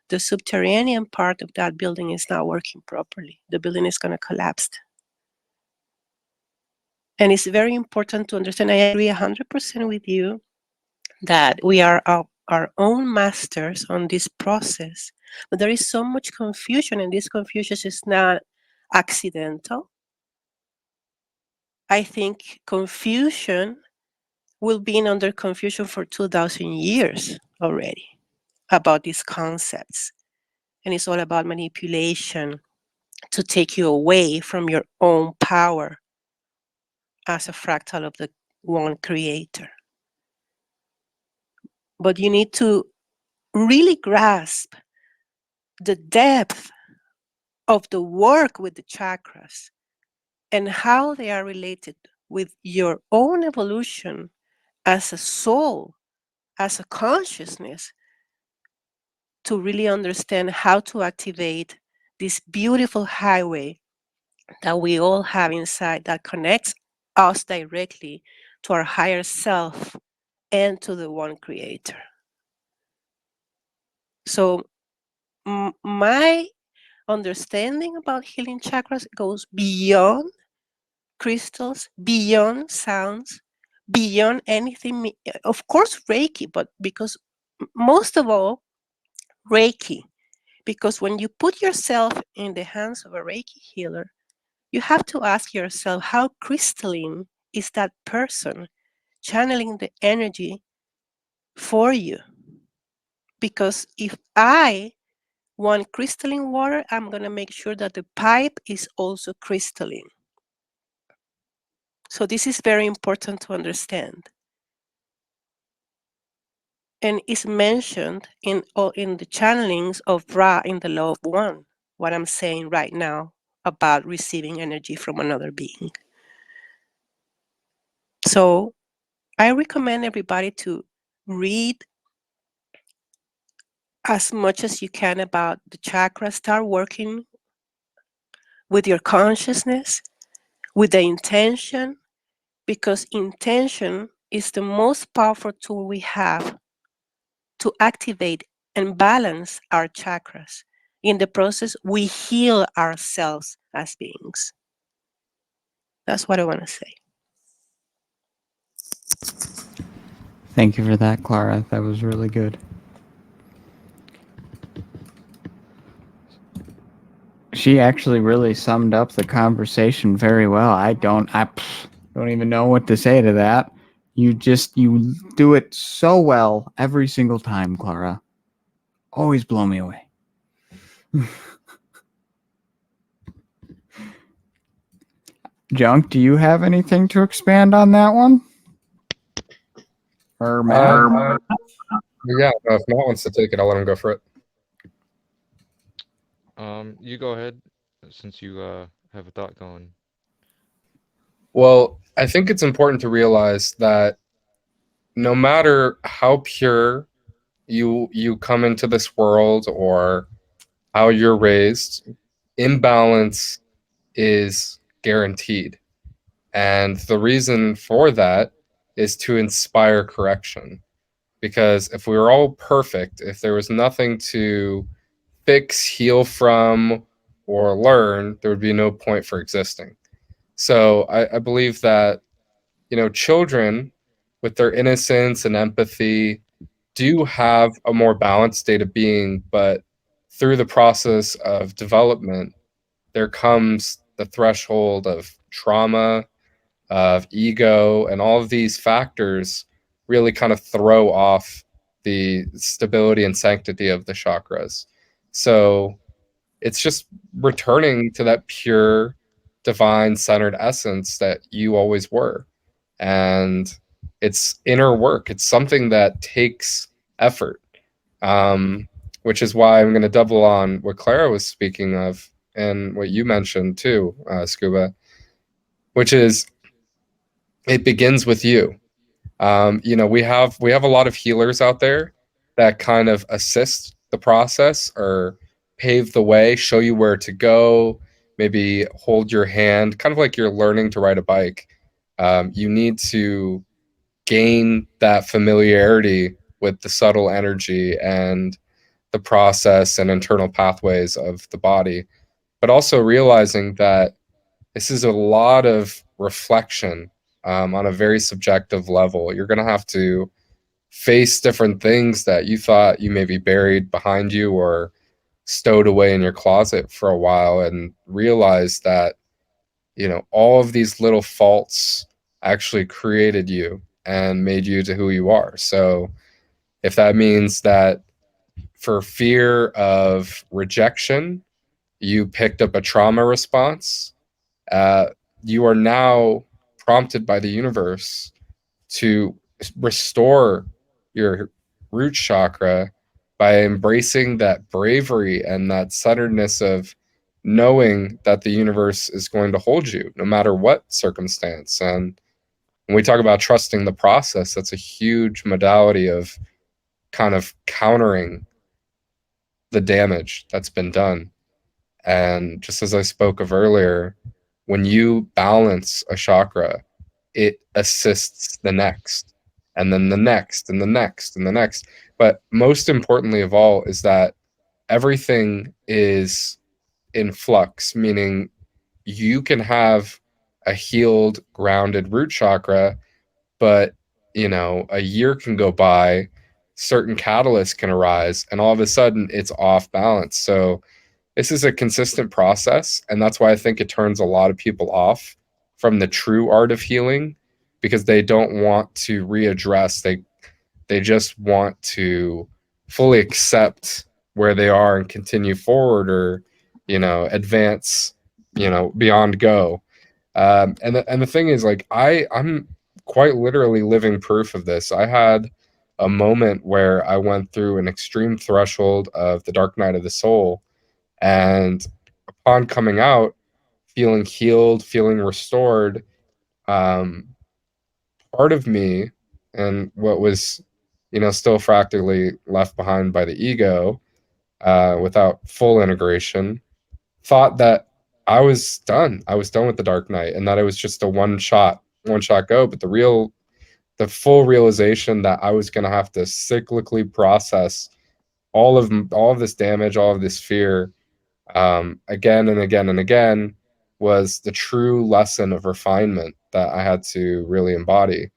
Speaker 6: the subterranean part of that building is not working properly? The building is going to collapse. And it's very important to understand, I agree 100% with you, that we are our own masters on this process. But there is so much confusion, and this confusion is not accidental. I think confusion will be under confusion for 2,000 years already about these concepts. And it's all about manipulation to take you away from your own power as a fractal of the one creator. But you need to really grasp the depth of the work with the chakras and how they are related with your own evolution as a soul, as a consciousness, to really understand how to activate this beautiful highway that we all have inside that connects us directly to our higher self and to the one creator. So my understanding about healing chakras goes beyond crystals, beyond sounds, beyond anything. Of course, Reiki, but because most of all, Reiki. Because when you put yourself in the hands of a Reiki healer, you have to ask yourself, how crystalline is that person channeling the energy for you? Because if I want crystalline water, I'm going to make sure that the pipe is also crystalline. So this is very important to understand. And it's mentioned in the channelings of Ra in the Law of One, what I'm saying right now about receiving energy from another being. So I recommend everybody to read as much as you can about the chakras. Start working with your consciousness, with the intention, because intention is the most powerful tool we have to activate and balance our chakras. In the process, we heal ourselves as beings. That's what I want to say.
Speaker 1: Thank you for that, Clara. That was really good. She actually really summed up the conversation very well. I don't even know what to say to that. You do it so well every single time, Clara. Always blow me away. Junk, do you have anything to expand on that one? Or Matt?
Speaker 4: Yeah, if Matt wants to take it, I'll let him go for it.
Speaker 3: You go ahead, since you have a thought going.
Speaker 4: Well, I think it's important to realize that no matter how pure you come into this world or how you're raised, imbalance is guaranteed. And the reason for that is to inspire correction. Because if we were all perfect, if there was nothing to fix, heal from, or learn, there would be no point for existing. So I believe that, children with their innocence and empathy do have a more balanced state of being, but through the process of development, there comes the threshold of trauma, of ego, and all of these factors really kind of throw off the stability and sanctity of the chakras. So it's just returning to that pure, divine, centered essence that you always were. And it's inner work. It's something that takes effort, which is why I'm going to double on what Clara was speaking of and what you mentioned too, Scuba, which is it begins with you. We have a lot of healers out there that kind of assist the process or pave the way, show you where to go, maybe hold your hand, kind of like you're learning to ride a bike. You need to gain that familiarity with the subtle energy and the process and internal pathways of the body, but also realizing that this is a lot of reflection on a very subjective level. You're going to have to face different things that you thought you maybe buried behind you or stowed away in your closet for a while, and realize that, all of these little faults actually created you and made you to who you are. So if that means that for fear of rejection, you picked up a trauma response, uh, you are now prompted by the universe to restore your root chakra by embracing that bravery and that centeredness of knowing that the universe is going to hold you no matter what circumstance. And when we talk about trusting the process, that's a huge modality of kind of countering the damage that's been done. And just as I spoke of earlier, when you balance a chakra, it assists the next, and then the next, and the next, and the next. But most importantly of all is that everything is in flux, meaning you can have a healed, grounded root chakra, but a year can go by, certain catalysts can arise, and all of a sudden it's off balance. So this is a consistent process, and that's why I think it turns a lot of people off from the true art of healing, because they don't want to readdress. They just want to fully accept where they are and continue forward, or advance beyond go. And the thing is, like, I'm quite literally living proof of this. I had a moment where I went through an extreme threshold of the dark night of the soul, and upon coming out, feeling healed, feeling restored, um, part of me, and what was, still fractally left behind by the ego, without full integration, thought that I was done. I was done with the Dark Knight, and that it was just a one shot go. But the full realization that I was going to have to cyclically process all of this damage, all of this fear, again and again and again, was the true lesson of refinement that I had to really embody.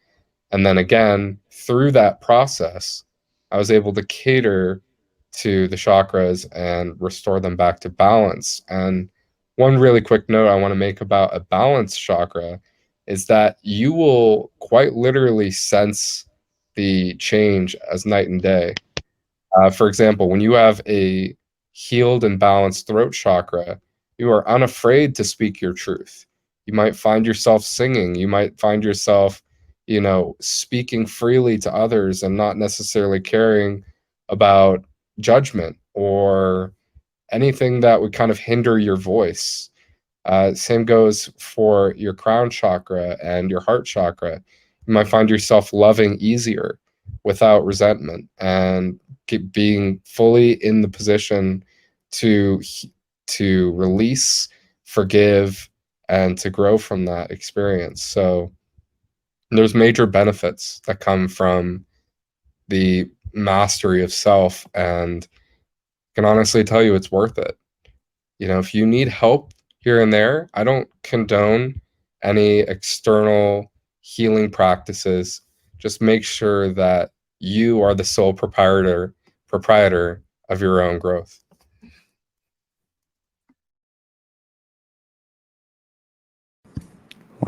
Speaker 4: And then again, through that process, I was able to cater to the chakras and restore them back to balance. And one really quick note I want to make about a balanced chakra is that you will quite literally sense the change as night and day. For example, when you have a healed and balanced throat chakra, you are unafraid to speak your truth. You might find yourself singing. You might find yourself, speaking freely to others and not necessarily caring about judgment or anything that would kind of hinder your voice. Same goes for your crown chakra and your heart chakra. You might find yourself loving easier without resentment and being fully in the position to release, forgive, and to grow from that experience. So there's major benefits that come from the mastery of self, and I can honestly tell you it's worth it. If you need help here and there, I don't condone any external healing practices. Just make sure that you are the sole proprietor of your own growth.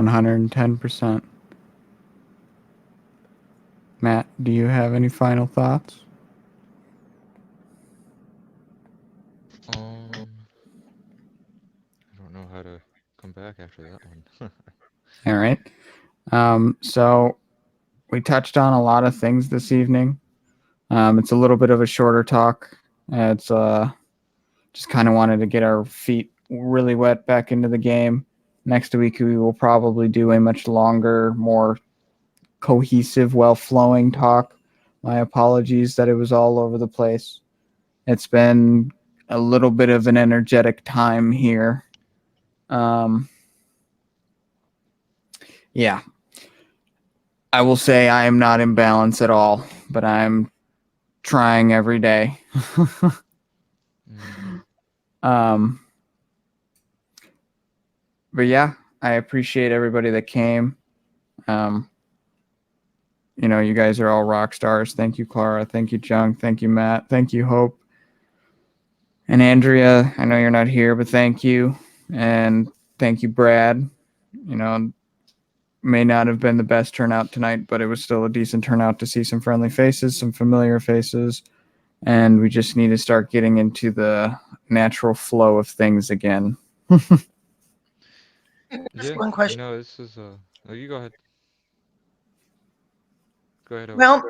Speaker 1: 110%. Matt, do you have any final thoughts?
Speaker 3: I don't know how to come back after that one.
Speaker 1: All right. So we touched on a lot of things this evening. It's a little bit of a shorter talk. It's just kind of wanted to get our feet really wet back into the game. Next week we will probably do a much longer, more cohesive, well-flowing talk. My apologies that it was all over the place. It's been a little bit of an energetic time here. Yeah. I will say I am not in balance at all, but I'm trying every day. um, but yeah, I appreciate everybody that came. You guys are all rock stars. Thank you, Clara. Thank you, Junk. Thank you, Matt. Thank you, Hope. And Andrea, I know you're not here, but thank you. And thank you, Brad. May not have been the best turnout tonight, but it was still a decent turnout to see some friendly faces, some familiar faces. And we just need to start getting into the natural flow of things again.
Speaker 7: Just
Speaker 3: Yeah,
Speaker 7: one question.
Speaker 3: this is oh, you go ahead. Go ahead, Hope.
Speaker 7: Well,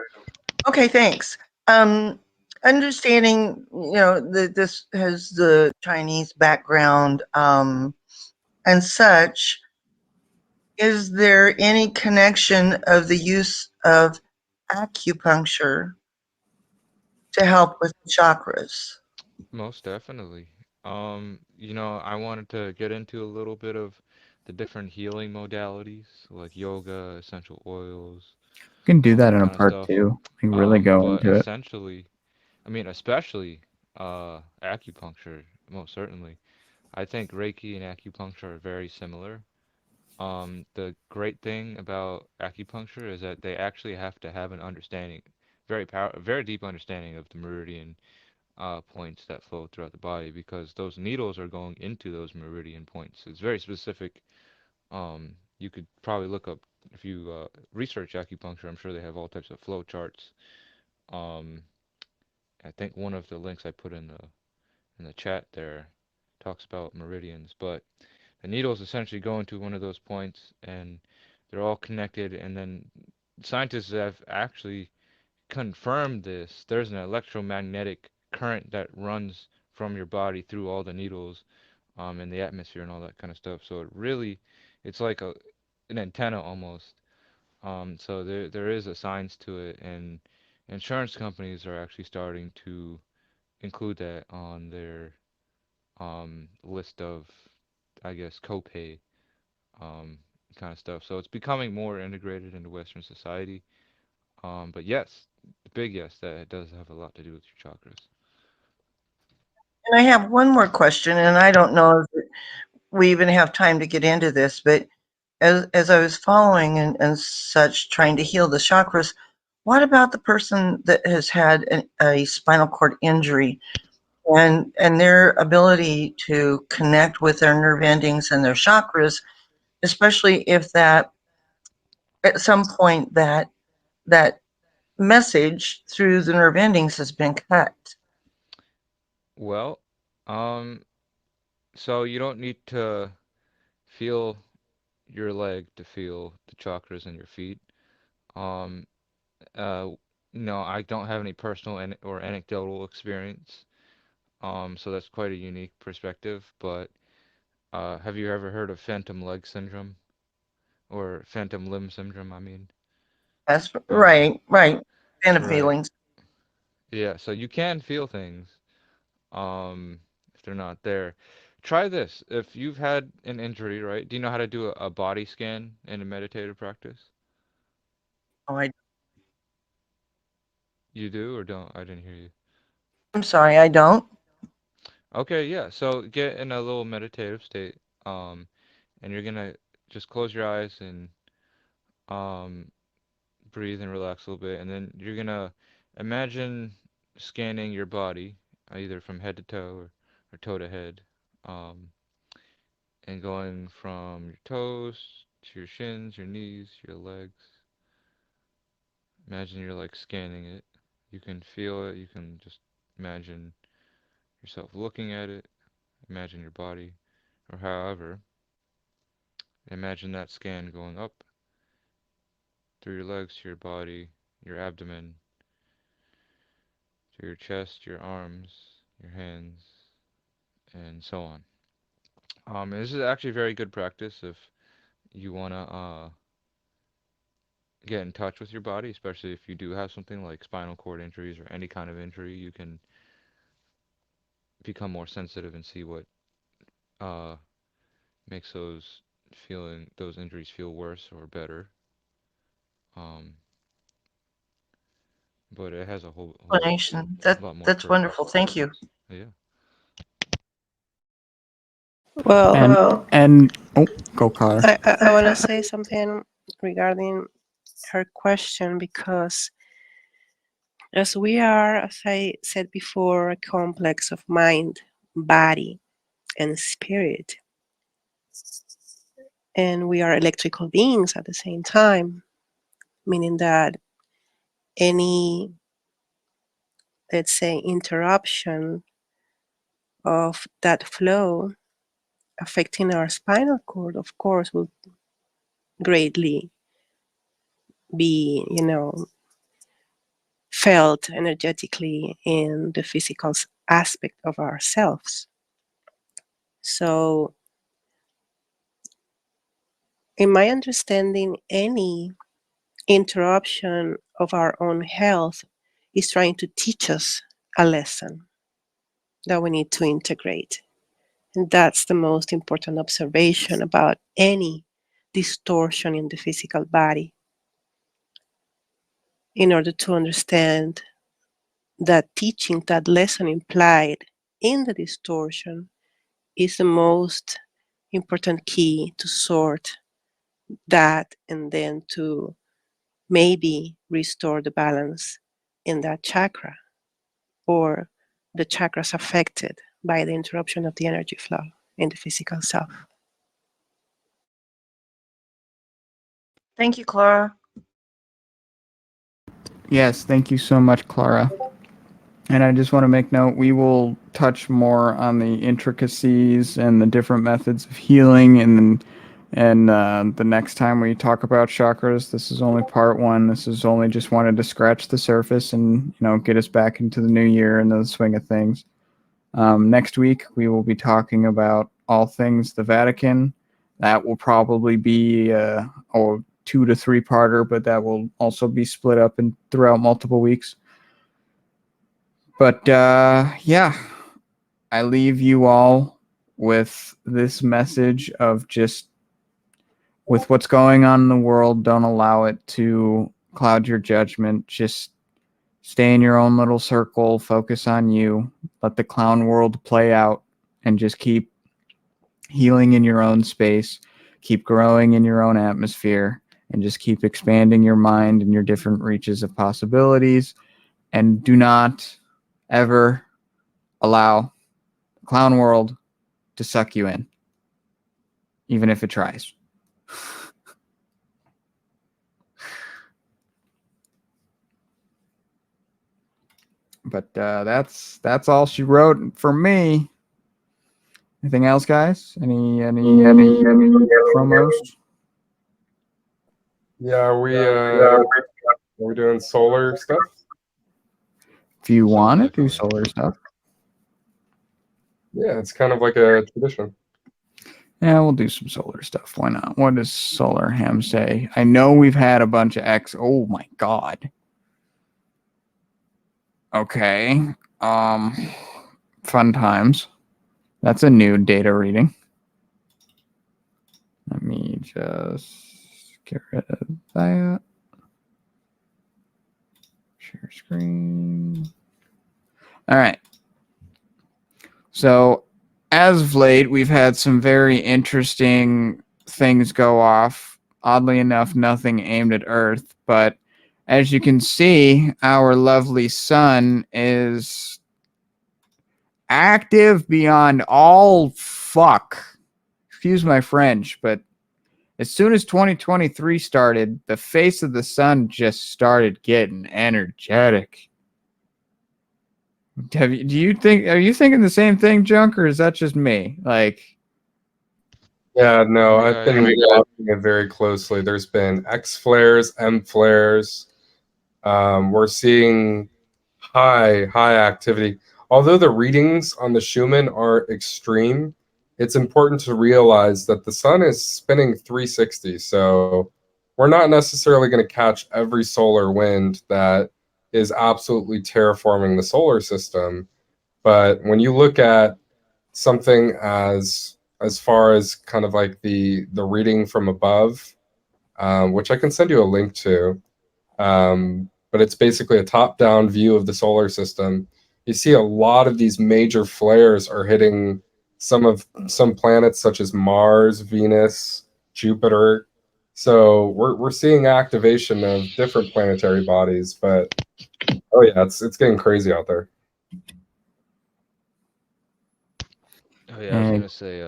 Speaker 7: okay, thanks. Um, Understanding, that this has the Chinese background, and such, is there any connection of the use of acupuncture to help with the chakras?
Speaker 3: Most definitely. I wanted to get into a little bit of the different healing modalities like yoga, essential oils,
Speaker 1: We can do that in a
Speaker 3: kind of
Speaker 1: part
Speaker 3: stuff.
Speaker 1: two. We can really go
Speaker 3: But
Speaker 1: into it.
Speaker 3: essentially, I mean, especially acupuncture, most certainly. I think Reiki and acupuncture are very similar. The great thing about acupuncture is that they actually have to have an understanding, very deep understanding of the meridian points that flow throughout the body because those needles are going into those meridian points. It's very specific. You could probably look up if you research acupuncture. I'm sure they have all types of flow charts. Um, I think one of the links I put in the chat there talks about meridians, but the needles essentially go into one of those points and they're all connected. And then scientists have actually confirmed this. There's an electromagnetic current that runs from your body through all the needles, in the atmosphere and all that kind of stuff. So it's like an antenna almost. So there is a science to it, and insurance companies are actually starting to include that on their list of, I guess, copay um, kind of stuff. So it's becoming more integrated into Western society. But yes, big yes, that it does have a lot to do with your chakras.
Speaker 7: And I have one more question, and I don't know if we even have time to get into this, but as I was following and such, trying to heal the chakras, what about the person that has had a spinal cord injury and their ability to connect with their nerve endings and their chakras, especially if that at some point that message through the nerve endings has been cut?
Speaker 3: Well, um, so you don't need to feel your leg to feel the chakras in your feet. Um, uh, no, I don't have any personal or anecdotal experience. So that's quite a unique perspective. But have you ever heard of phantom leg syndrome or phantom limb syndrome? I mean,
Speaker 7: That's
Speaker 3: uh,
Speaker 7: right. Fan of
Speaker 3: right.
Speaker 7: feelings.
Speaker 3: Yeah, so you can feel things, um, if they're not there. Try this. If you've had an injury, right? Do you know how to do a body scan in a meditative practice?
Speaker 7: Oh,
Speaker 3: You do or don't? I didn't hear you.
Speaker 7: I'm sorry, I don't.
Speaker 3: Okay, yeah. So get in a little meditative state, um, and you're gonna just close your eyes and um, breathe and relax a little bit, and then you're gonna imagine scanning your body, either from head to toe or toe to head, um, and going from your toes to your shins, your knees, your legs. Imagine you're like scanning it. You can feel it. You can just imagine yourself looking at it. Imagine your body, or however. Imagine that scan going up through your legs to your body, your abdomen, to your chest, your arms, your hands, and so on. This is actually very good practice if you want to get in touch with your body, especially if you do have something like spinal cord injuries or any kind of injury. You can become more sensitive and see what uh, makes those injuries feel worse or better. Um, but it has a whole
Speaker 7: Explanation.
Speaker 3: lot more
Speaker 7: That's
Speaker 3: purpose.
Speaker 7: wonderful. Thank you.
Speaker 3: Yeah.
Speaker 6: Well,
Speaker 1: And oh, go Clara.
Speaker 6: I want to say something regarding her question, because as we are, as I said before, a complex of mind, body, and spirit, and we are electrical beings at the same time, meaning that any, let's say, interruption of that flow affecting our spinal cord, of course, will greatly be, felt energetically in the physical aspect of ourselves. So, in my understanding, any interruption of our own health is trying to teach us a lesson that we need to integrate. And that's the most important observation about any distortion in the physical body. In order to understand that teaching, that lesson implied in the distortion, is the most important key to sort that and then to maybe restore the balance in that chakra or the chakras affected by the interruption of the energy flow in the physical self.
Speaker 7: Thank you, Clara.
Speaker 1: Yes, thank you so much, Clara. And I just want to make note, we will touch more on the intricacies and the different methods of healing and the next time we talk about chakras. This is only part one. This is only just wanted to scratch the surface and get us back into the new year and the swing of things. Next week we will be talking about all things the Vatican. That will probably be a 2 to 3 parter, but that will also be split up and throughout multiple weeks. But yeah, I leave you all with this message of just with what's going on in the world, don't allow it to cloud your judgment. Just stay in your own little circle, focus on you, let the clown world play out, and just keep healing in your own space, keep growing in your own atmosphere, and just keep expanding your mind and your different reaches of possibilities. And do not ever allow the clown world to suck you in, even if it tries. But that's all she wrote for me. Anything else, guys? Any promos?
Speaker 4: Yeah, we're doing solar stuff.
Speaker 1: If you
Speaker 3: So
Speaker 1: want to do
Speaker 3: definitely.
Speaker 1: solar stuff,
Speaker 4: Yeah, it's kind of like a tradition.
Speaker 1: yeah, we'll do some solar stuff. Why not? What does Solar Ham say? I know we've had a bunch of X. Oh my god. Okay. Fun times. That's a new data reading. Let me just get rid of that. Share screen. All right. So, as of late, we've had some very interesting things go off. Oddly enough, nothing aimed at Earth, but as you can see, our lovely sun is active beyond all fuck. Excuse my French, but as soon as 2023 started, the face of the sun just started getting energetic. Are you thinking the same thing, Junk, or is that just me? Like,
Speaker 4: yeah, no, I've been
Speaker 3: Yeah.
Speaker 4: watching it very closely. There's been X flares, M flares. We're seeing high activity. Although the readings on the Schumann are extreme, it's important to realize that the sun is spinning 360. So we're not necessarily going to catch every solar wind that is absolutely terraforming the solar system. But when you look at something as far as kind of like the reading from above, which I can send you a link to, but it's basically a top-down view of the solar system. You see a lot of these major flares are hitting some planets such as Mars, Venus, Jupiter. So we're seeing activation of different planetary bodies, but oh yeah, it's getting crazy out there.
Speaker 3: Oh yeah, I was gonna say,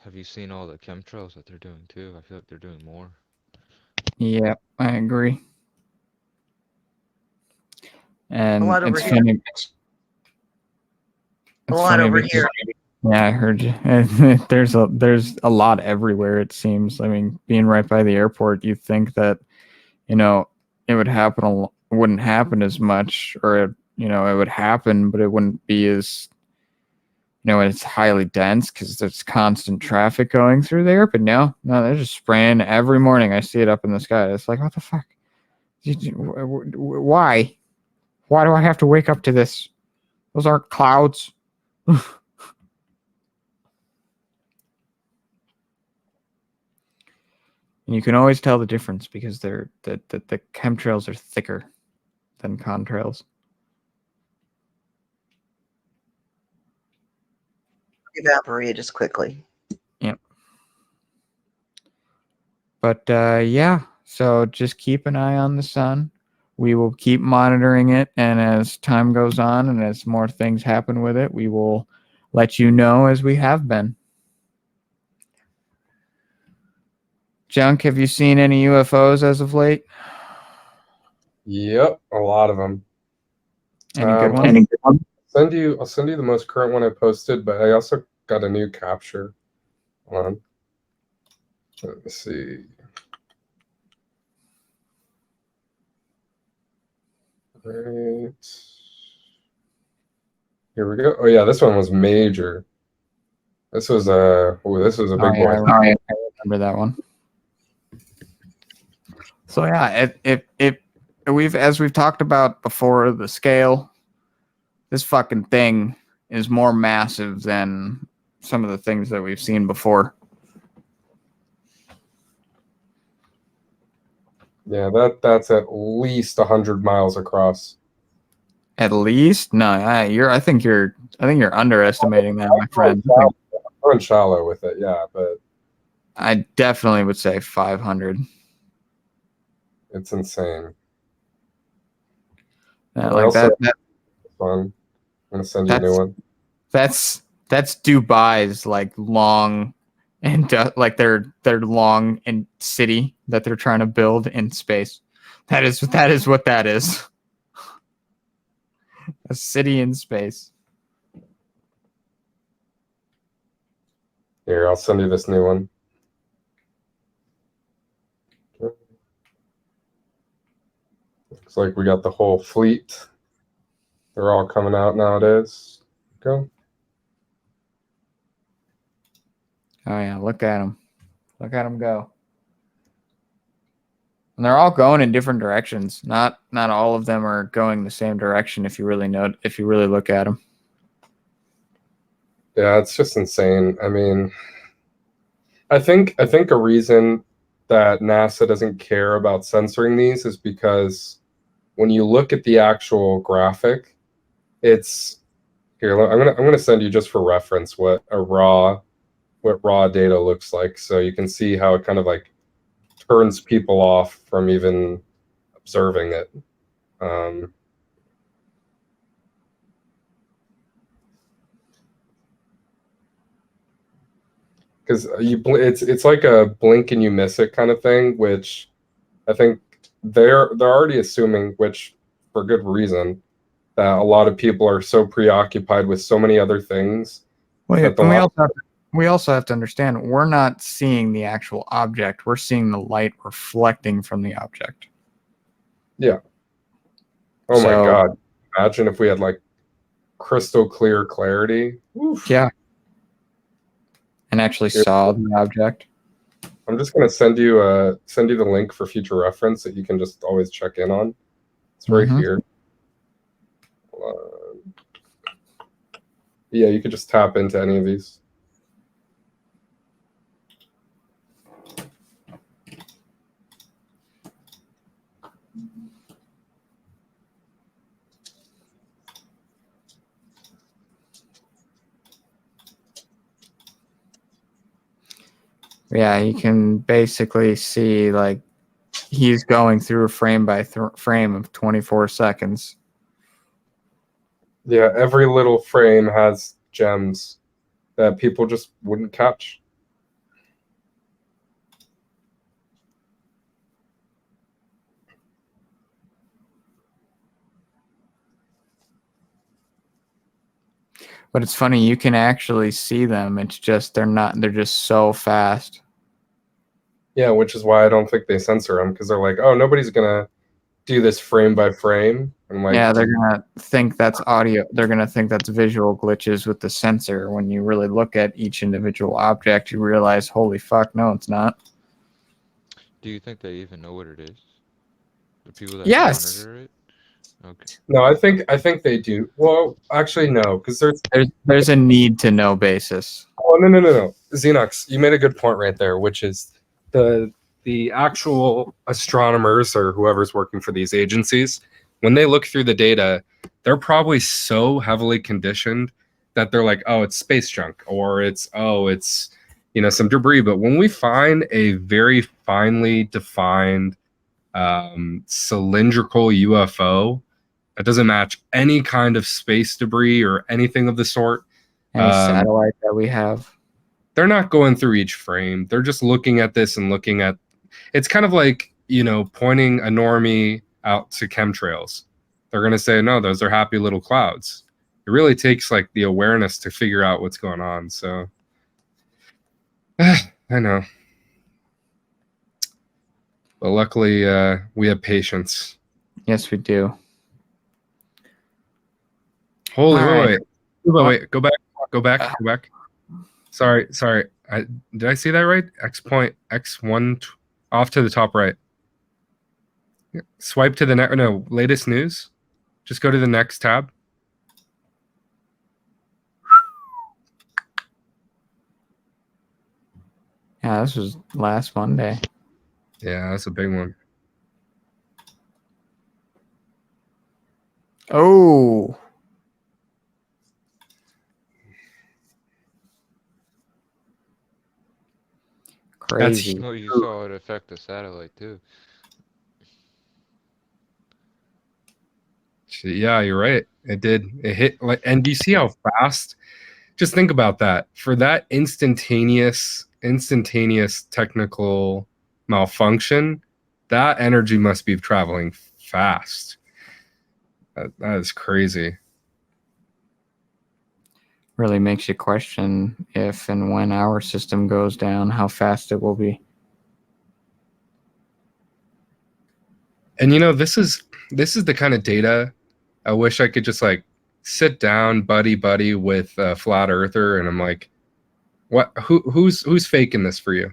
Speaker 3: have you seen all the chemtrails that they're doing too? I feel like they're doing more.
Speaker 1: yeah, I agree. And
Speaker 7: A lot over
Speaker 1: it's
Speaker 7: here.
Speaker 1: funny.
Speaker 7: A lot over
Speaker 1: because,
Speaker 7: here.
Speaker 1: yeah, I heard you. there's a lot everywhere. It seems. I mean, being right by the airport, you'd think that it would happen. Wouldn't happen as much, or it would happen, but it wouldn't be as it's highly dense because there's constant traffic going through there. But no, they're just spraying every morning. I see it up in the sky. It's like, what the fuck? Why? Why do I have to wake up to this? Those aren't clouds. And you can always tell the difference because the chemtrails are thicker than contrails.
Speaker 7: Evaporate as quickly.
Speaker 1: Yep. But yeah, so just keep an eye on the sun. We will keep monitoring it, and as time goes on and as more things happen with it, we will let you know as we have been. Junk, have you seen any UFOs as of late?
Speaker 4: Yep, a lot of them.
Speaker 1: Any good ones?
Speaker 4: I'll send you the most current one I posted, but I also got a new capture. Hold on. Let me see. Right. Here we go. Oh yeah, this one was major. This was a big boy.
Speaker 1: I remember that one. So yeah, if we've talked about before, the scale, this fucking thing is more massive than some of the things that we've seen before.
Speaker 4: Yeah, that's at least 100 miles across.
Speaker 1: At least? No, I think you're underestimating that, my friend.
Speaker 4: I'm going shallow with it, yeah, but
Speaker 1: I definitely would say 500.
Speaker 4: it's insane.
Speaker 1: Yeah, like
Speaker 4: Fun. I'm gonna send you a new one.
Speaker 1: That's Dubai's like long and like their long and city that they're trying to build in space. That is what that is. A city in space.
Speaker 4: Here, I'll send you this new one. Looks like we got the whole fleet. They're all coming out nowadays. Go.
Speaker 1: Oh yeah, look at them. Look at them go. And they're all going in different directions. Not all of them are going the same direction if you really look at them.
Speaker 4: Yeah, it's just insane. I mean, I think a reason that NASA doesn't care about censoring these is because when you look at the actual graphic, it's here. I'm gonna send you just for reference what raw data looks like, so you can see how it kind of like turns people off from even observing it. because it's like a blink and you miss it kind of thing, which I think they're already assuming, which for good reason, that a lot of people are so preoccupied with so many other things.
Speaker 1: Well,
Speaker 4: that
Speaker 1: and we also have to understand we're not seeing the actual object. We're seeing the light reflecting from the object.
Speaker 4: Yeah. Oh my God. Imagine if we had like crystal clear clarity. Oof.
Speaker 1: Yeah. And actually saw the object.
Speaker 4: I'm just gonna send you the link for future reference that you can just always check in on. It's right here. Yeah, you could just tap into any of these.
Speaker 1: Yeah, you can basically see like he's going through a frame by frame of 24 seconds.
Speaker 4: Yeah, every little frame has gems that people just wouldn't catch.
Speaker 1: But it's funny, you can actually see them. It's just they're just so fast.
Speaker 4: Yeah, which is why I don't think they censor them, because they're like, oh, nobody's gonna do this frame by frame. I'm like,
Speaker 1: yeah, they're gonna think that's audio. They're gonna think that's visual glitches with the sensor. When you really look at each individual object, you realize, holy fuck, no, it's not.
Speaker 3: Do you think they even know what it is? The people that
Speaker 1: Yes.
Speaker 3: monitor it? Okay.
Speaker 4: No, I think they do. Well, actually, no, because
Speaker 1: there's a need to know basis.
Speaker 4: Oh no. Xenox, you made a good point right there, which is the actual astronomers or whoever's working for these agencies, when they look through the data, they're probably so heavily conditioned that they're like, oh, it's space junk, or it's some debris. But when we find a very finely defined cylindrical UFO that doesn't match any kind of space debris or anything of the sort,
Speaker 1: any satellite that we have,
Speaker 4: they're not going through each frame. They're just looking at this and looking at. It's kind of like, pointing a normie out to chemtrails. They're going to say, no, those are happy little clouds. It really takes like the awareness to figure out what's going on. So I know. But luckily, we have patience.
Speaker 1: Yes, we do.
Speaker 4: Wait, go back. Sorry. Did I see that right? X1 off to the top right. Swipe to the next. No, latest news. Just go to the next tab.
Speaker 1: Yeah, this was last Monday.
Speaker 4: Yeah, that's a big one.
Speaker 1: Oh. Crazy.
Speaker 3: No, you saw it affect the satellite too.
Speaker 4: Yeah, you're right. It did. It hit like, and do you see how fast? Just think about that. For that instantaneous technical malfunction, that energy must be traveling fast. That is crazy.
Speaker 1: Really makes you question if and when our system goes down, how fast it will be.
Speaker 4: And this is the kind of data I wish I could just like sit down buddy with a flat earther, and I'm like, what? Who's faking this for you?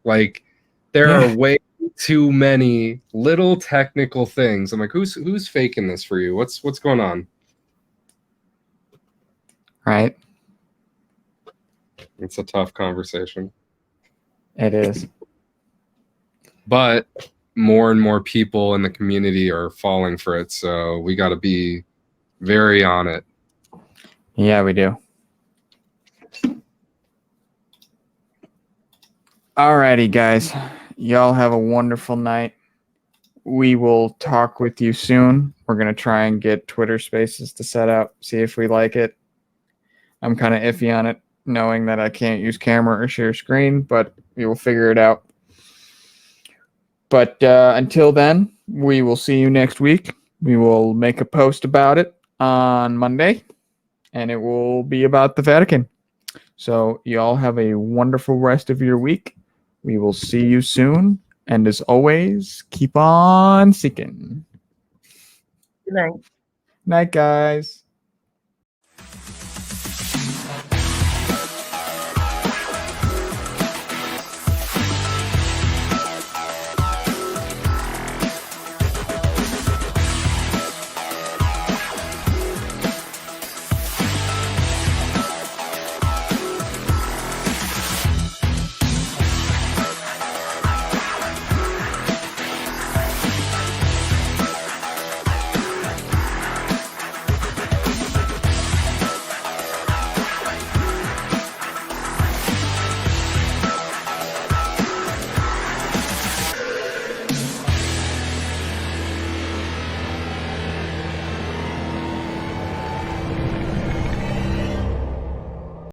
Speaker 4: Like there are way too many little technical things. I'm like, who's faking this for you? What's going on?
Speaker 1: Right.
Speaker 4: It's a tough conversation.
Speaker 1: It is.
Speaker 4: But more and more people in the community are falling for it, so we got to be very on it.
Speaker 1: Yeah, we do. Alrighty, guys. Y'all have a wonderful night. We will talk with you soon. We're going to try and get Twitter Spaces to set up, see if we like it. I'm kind of iffy on it, knowing that I can't use camera or share screen, but we will figure it out. But until then, we will see you next week. We will make a post about it on Monday, and it will be about the Vatican. So you all have a wonderful rest of your week. We will see you soon. And as always, keep on seeking.
Speaker 7: Good night.
Speaker 1: Night, guys.